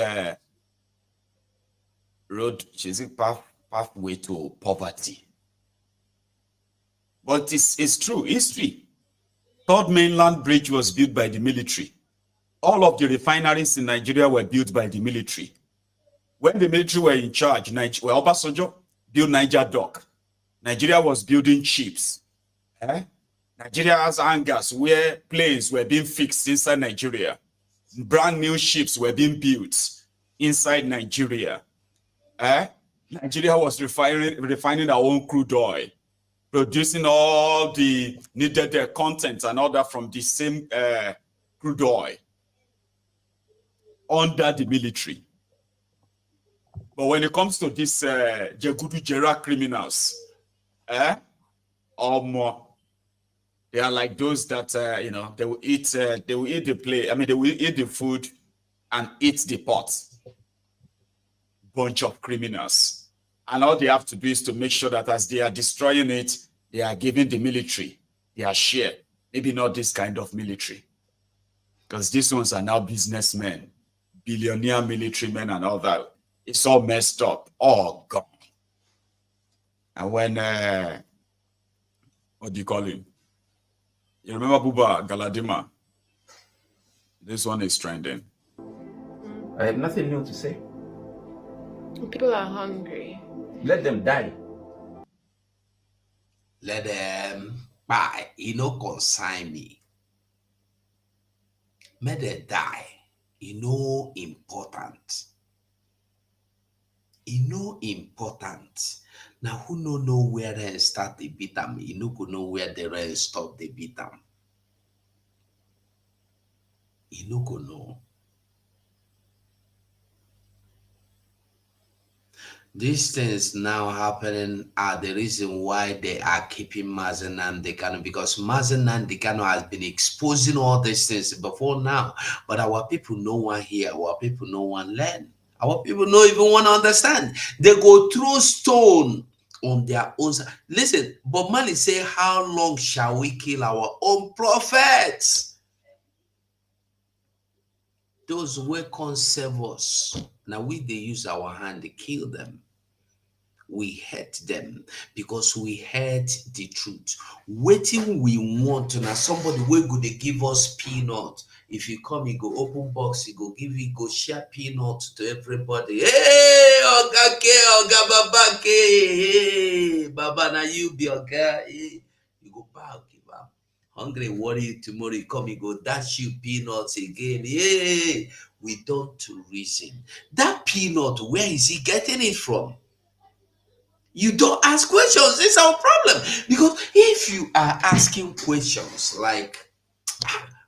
road, pathway to poverty. But it's true, history. Third mainland bridge was built by the military. All of the refineries in Nigeria were built by the military. When the military were in charge, Obasanjo built Niger Dock. Nigeria was building ships. Nigeria has hangars where planes were being fixed inside Nigeria. Brand new ships were being built inside Nigeria. Nigeria was refining our own crude oil, producing all the needed content and all that from the same crude oil under the military. But when it comes to these Jegudu Jera criminals, or more, they are like those that they will eat the plate. I mean, they will eat the food and eat the pot. Bunch of criminals, and all they have to do is to make sure that as they are destroying it, they are giving the military their share. Maybe not this kind of military, because these ones are now businessmen, billionaire military men, and all that. It's all messed up. Oh God! And when what do you call him? You remember Buba Galadima? This one is trending. I have nothing new to say. People are hungry. Let them die. Let them buy. It no consign me. Let them die. It no important. It no important. Now who no know where they start the beat them? You no go know where they stop the beat them. You no go know. These things now happening are the reason why they are keeping Mazi Nnamdi Kanu, because Mazi Nnamdi Kanu has been exposing all these things before now. But our people no one hear, our people no one learn. Our people no even want to understand. They go throw stone on their own. Listen, Bob Marley say, how long shall we kill our own prophets? Those who can't serve us. Now they use our hand to kill them. We hate them because we hate the truth. Waiting we want to now somebody will go they give us peanut. If you come, you go open box, you go give you go share peanut to everybody. Hey, Oga K, Oga Baba K, hey, Baba na you be Oga. Hey. You go back, give up. Hungry, worry tomorrow you come, you go dash you peanuts again. Hey, we don't reason. That peanut, where is he getting it from? You don't ask questions. It's our problem. Because if you are asking questions like,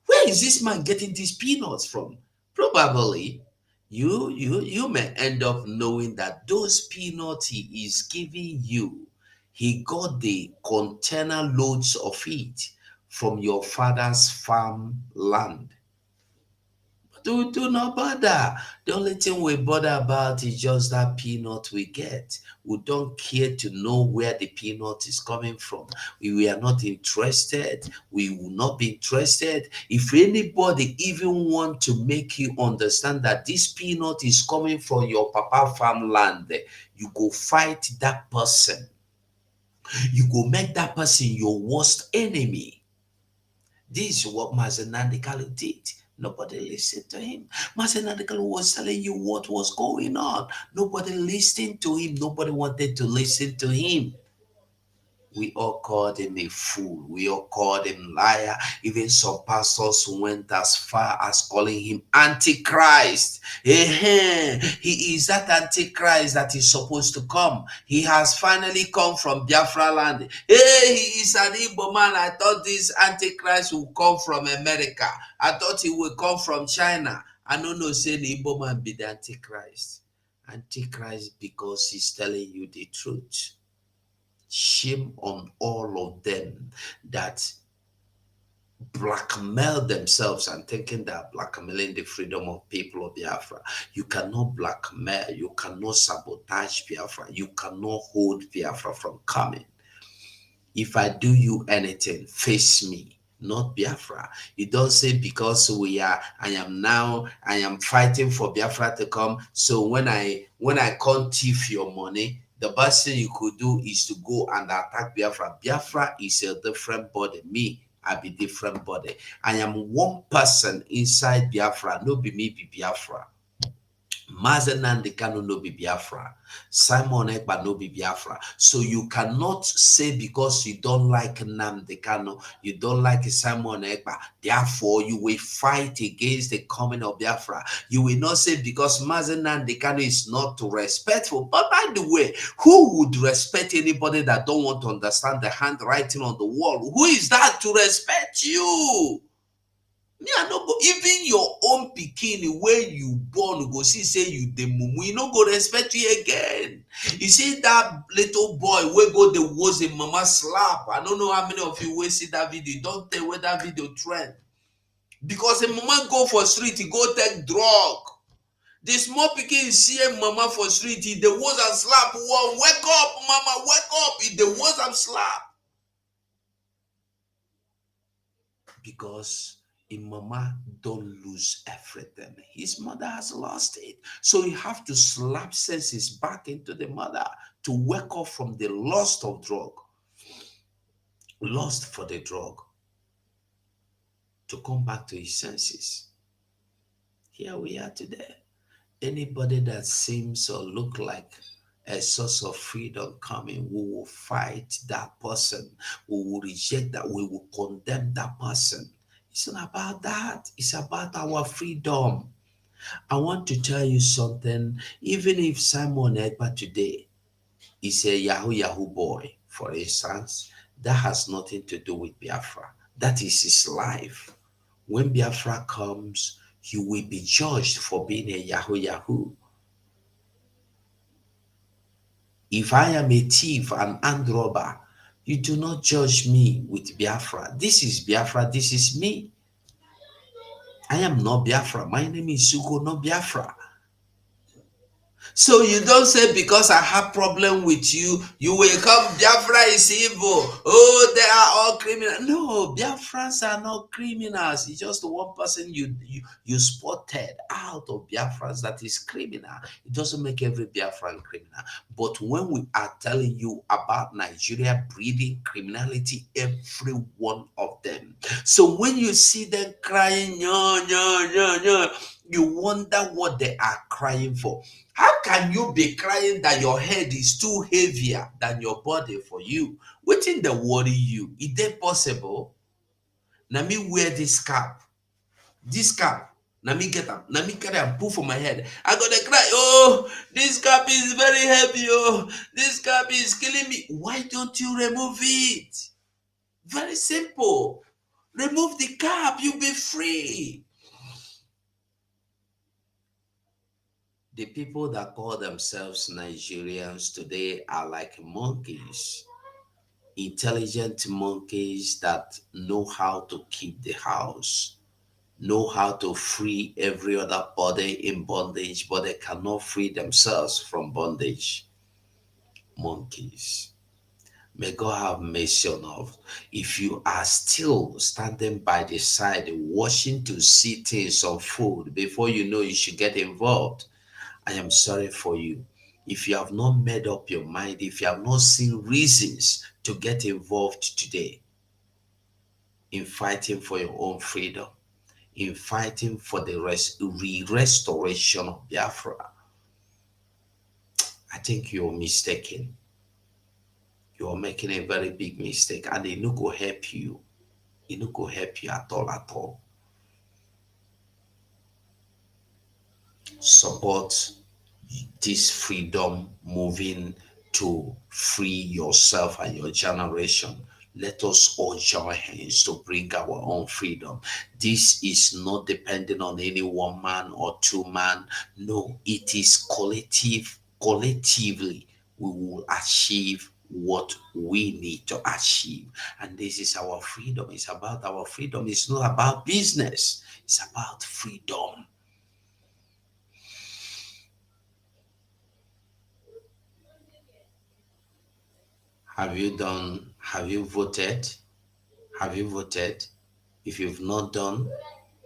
where is this man getting these peanuts from? Probably you may end up knowing that those peanuts he is giving you, he got the container loads of it from your father's farm land. Do not bother. The only thing we bother about is just that peanut we get. We don't care to know where the peanut is coming from. We are not interested. We will not be interested. If anybody even want to make you understand that this peanut is coming from your papa farmland, you go fight that person. You go make that person your worst enemy. This is what Mazi Nnamdi Kanu did. Nobody listened to him. Mazi Nnamdi Kanu was telling you what was going on. Nobody listened to him. Nobody wanted to listen to him. We all called him a fool. We all called him liar. Even some pastors went as far as calling him Antichrist. He is that Antichrist that is supposed to come. He has finally come from Biafra land. He is an Igbo man. I thought this Antichrist would come from America. I thought he would come from China. I don't know, say the Igbo man be the Antichrist. Antichrist because he's telling you the truth. Shame on all of them that blackmail themselves and thinking that blackmailing the freedom of people of Biafra. You cannot blackmail, you cannot sabotage Biafra, you cannot hold Biafra from coming. If I do you anything, face me, not Biafra. You don't say because I am fighting for Biafra to come. So when I can't thief your money, the best thing you could do is to go and attack Biafra. Biafra is a different body. Me, I be different body. I am one person inside Biafra. No be me be Biafra. Mazen Nandekano no be Biafra. Simon Ekpa no be Biafra. So you cannot say because you don't like Nandekano, you don't like Simon Ekpa, therefore you will fight against the coming of Biafra. You will not say because Mazen Nandekano is not respectful. But by the way, who would respect anybody that don't want to understand the handwriting on the wall? Who is that to respect you? Me, I no go, even your own pikin where you born go see say you the mumu, you no go respect you again. You see that little boy where go the was a mama slap. I don't know how many of you will see that video. Don't tell where that video trend. Because a mama go for street, he go take drug. The small pikin see a mama for street, he the was and slap. Well, wake up, mama, wake up. He the was and slap. Because mama don't lose everything. His mother has lost it. So you have to slap senses back into the mother to wake up from the lust of drug. Lust for the drug. To come back to his senses. Here we are today. Anybody that seems or look like a source of freedom coming, we will fight that person. We will reject that. We will condemn that person. It's not about that. It's about our freedom. I want to tell you something. Even if Simon Ekpa today is a Yahoo boy, for instance, that has nothing to do with Biafra. That is his life. When Biafra comes, he will be judged for being a Yahoo. If I am a thief, an armed robber, you do not judge me with Biafra. This is Biafra, this is me. I am not Biafra. My name is Sugo, not Biafra. So you don't say because I have problem with you, you will come, Biafra is evil. Oh, they are all criminals. No, Biafrans are not criminals. It's just one person you spotted out of Biafrans that is criminal. It doesn't make every Biafran criminal. But when we are telling you about Nigeria breeding criminality, every one of them. So when you see them crying, you wonder what they are crying for. How can you be crying that your head is too heavier than your body for you? What in the worry you? Is that possible? Let me wear this cap. This cap. Let me get up. Let me carry and put for my head. I gotta cry. Oh, this cap is very heavy. Oh, this cap is killing me. Why don't you remove it? Very simple. Remove the cap. You'll be free. The people that call themselves Nigerians today are like monkeys, intelligent monkeys that know how to keep the house, know how to free every other body in bondage, but they cannot free themselves from bondage. Monkeys. May God have mercy on us. If you are still standing by the side, watching to see things unfold, before you know you should get involved, I am sorry for you. If you have not made up your mind, if you have not seen reasons to get involved today in fighting for your own freedom, in fighting for the restoration of Biafra, I think you're mistaken. You're making a very big mistake, and it no go help you. It no go help you at all. Support this freedom moving to free yourself and your generation. Let us all join hands to bring our own freedom. This is not depending on any one man or two man. No, it is collectively we will achieve what we need to achieve. And this is our freedom. It's about our freedom. It's not about business. It's about freedom. Have you done? Have you voted? Have you voted? If you've not done,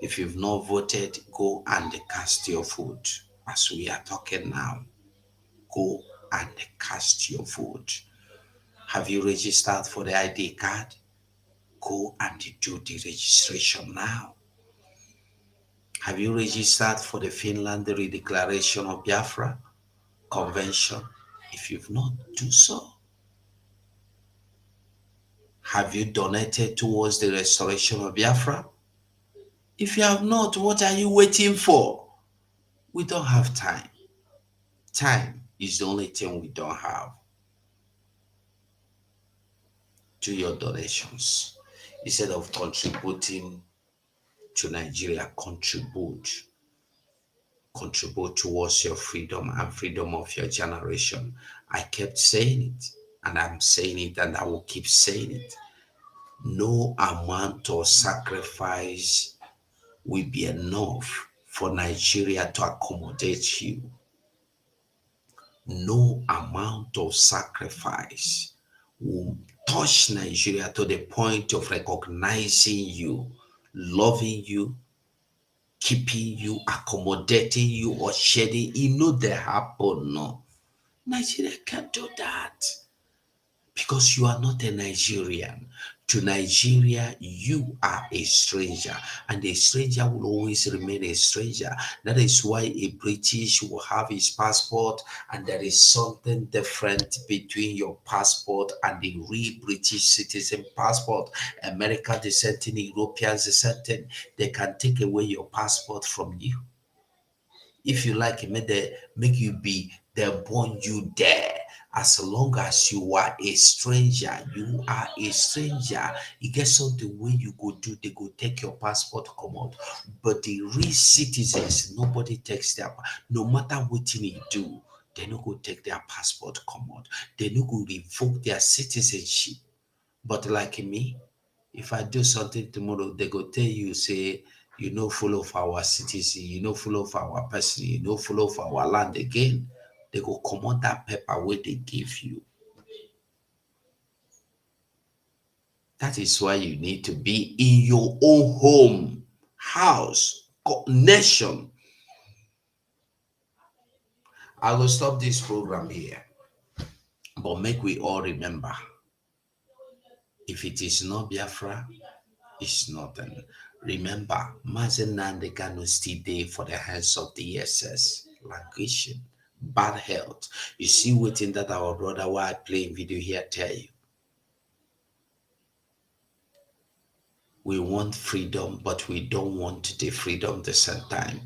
if you've not voted, go and cast your vote. As we are talking now, go and cast your vote. Have you registered for the ID card? Go and do the registration now. Have you registered for the Finland Redeclaration of Biafra Convention? If you've not, do so. Have you donated towards the restoration of Biafra? If you have not, what are you waiting for? We don't have time. Time is the only thing we don't have. Do your donations. Instead of contributing to Nigeria, contribute towards your freedom and freedom of your generation. I kept saying it, and I'm saying it, and I will keep saying it. No amount of sacrifice will be enough for Nigeria to accommodate you. No amount of sacrifice will touch Nigeria to the point of recognizing you, loving you, keeping you, accommodating you, or shedding. You know they happen, no. Nigeria can't do that because you are not a Nigerian. To Nigeria, you are a stranger, and a stranger will always remain a stranger. That is why a British will have his passport, and there is something different between your passport and the real British citizen passport. American dissenting, Europeans dissenting, they can take away your passport from you. If you like it, make you be, they born you there. As long as you are a stranger, you are a stranger. You get something where you go do, they go take your passport, come out. But the real citizens, nobody takes their, no matter what you do, they no go take their passport, come out. They no go revoke their citizenship. But like me, if I do something tomorrow, they go tell you, say, you know, full of our citizen, you know, full of our person, you know, full of our land again. They go come on that paper where they give you. That is why you need to be in your own home, house, nation. I will stop this program here. But make we all remember, if it is not Biafra, it's nothing. Remember, Mazen Nandekano still there for the hands of the SS, languishing, bad health. You see waiting that our brother while playing video here tell you. We want freedom, but we don't want the freedom the same time.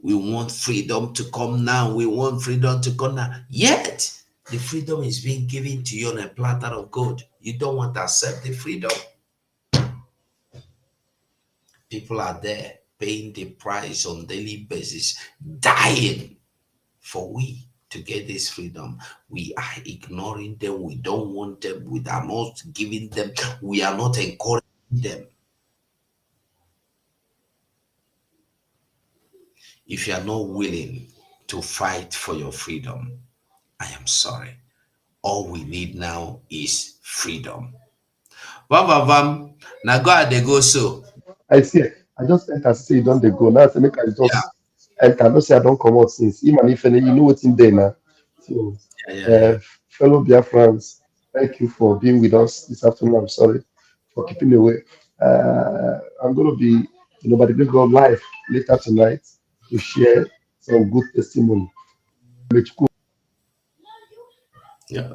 We want freedom to come now. We want freedom to come now. Yet, the freedom is being given to you on a platter of gold. You don't want to accept the freedom. People are there paying the price on daily basis, dying for we to get this freedom. We are ignoring them. We don't want them. We are not giving them. We are not encouraging them. If you are not willing to fight for your freedom, I am sorry. All we need now is freedom. Vam. Now go they go so. I see. I just enter say don't they go now. I say make I just enter. No say I don't come out since. Even if any, you know what's in there now. So, fellow Biafrans, thank you for being with us this afternoon. I'm sorry for keeping me away. I'm going to be, by the grace of God, live later tonight to share some good testimony. Yeah.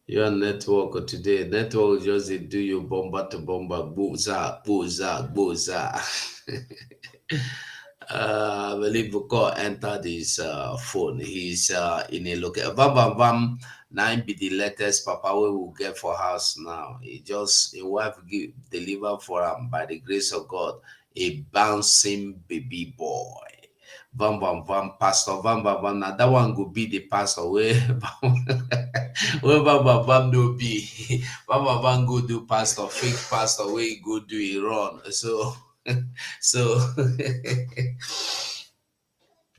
Your network today, network just do you bomba to bomba, booza. I believe Buko entered his phone. He's in a look. Bam. Now be the latest Papa we will get for house now. He just a wife deliver for him by the grace of God a bouncing baby boy. Bam, Pastor Bam. Now that one go be the pastor where where Bam no be. Bam go do pastor, fake pastor where he go do Iran. So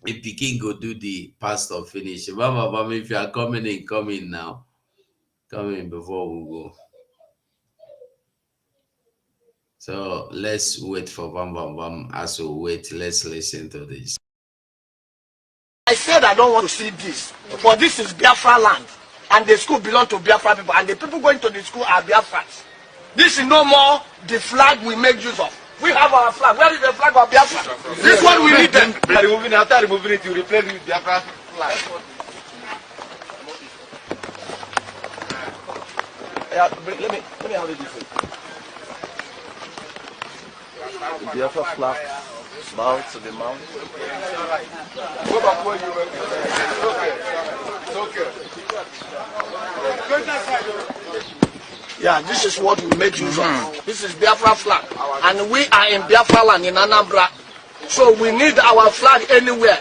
if Pikin go do the pastor finish. Bam, if you are coming in, come in now. Come in before we go. So let's wait for Bam. As we wait, let's listen to this. said I don't want to see this, but this is Biafra land, and the school belongs to Biafra people, and the people going to the school are Biafrans. This is no more the flag we make use of. We have our flag. Where is the flag of Biafra? This one we need them. After removing it, you replace it with Biafra flag. Yeah, let me have it this way. The Biafra flag, bow to the mount. Go back where you were. It's okay. Yeah, this is what we make use of. This is Biafra flag. And we are in Biafra land in Anambra. So we need our flag anywhere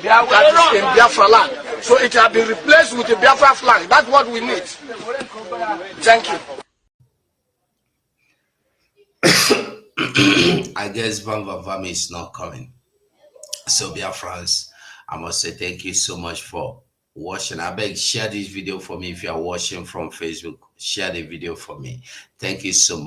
that is in Biafra land. So it will be replaced with the Biafra flag. That's what we need. Thank you. I guess Vam is not coming. So Biafrans, I must say thank you so much for watching. I beg, share this video for me. If you are watching from Facebook, share the video for me. Thank you so much.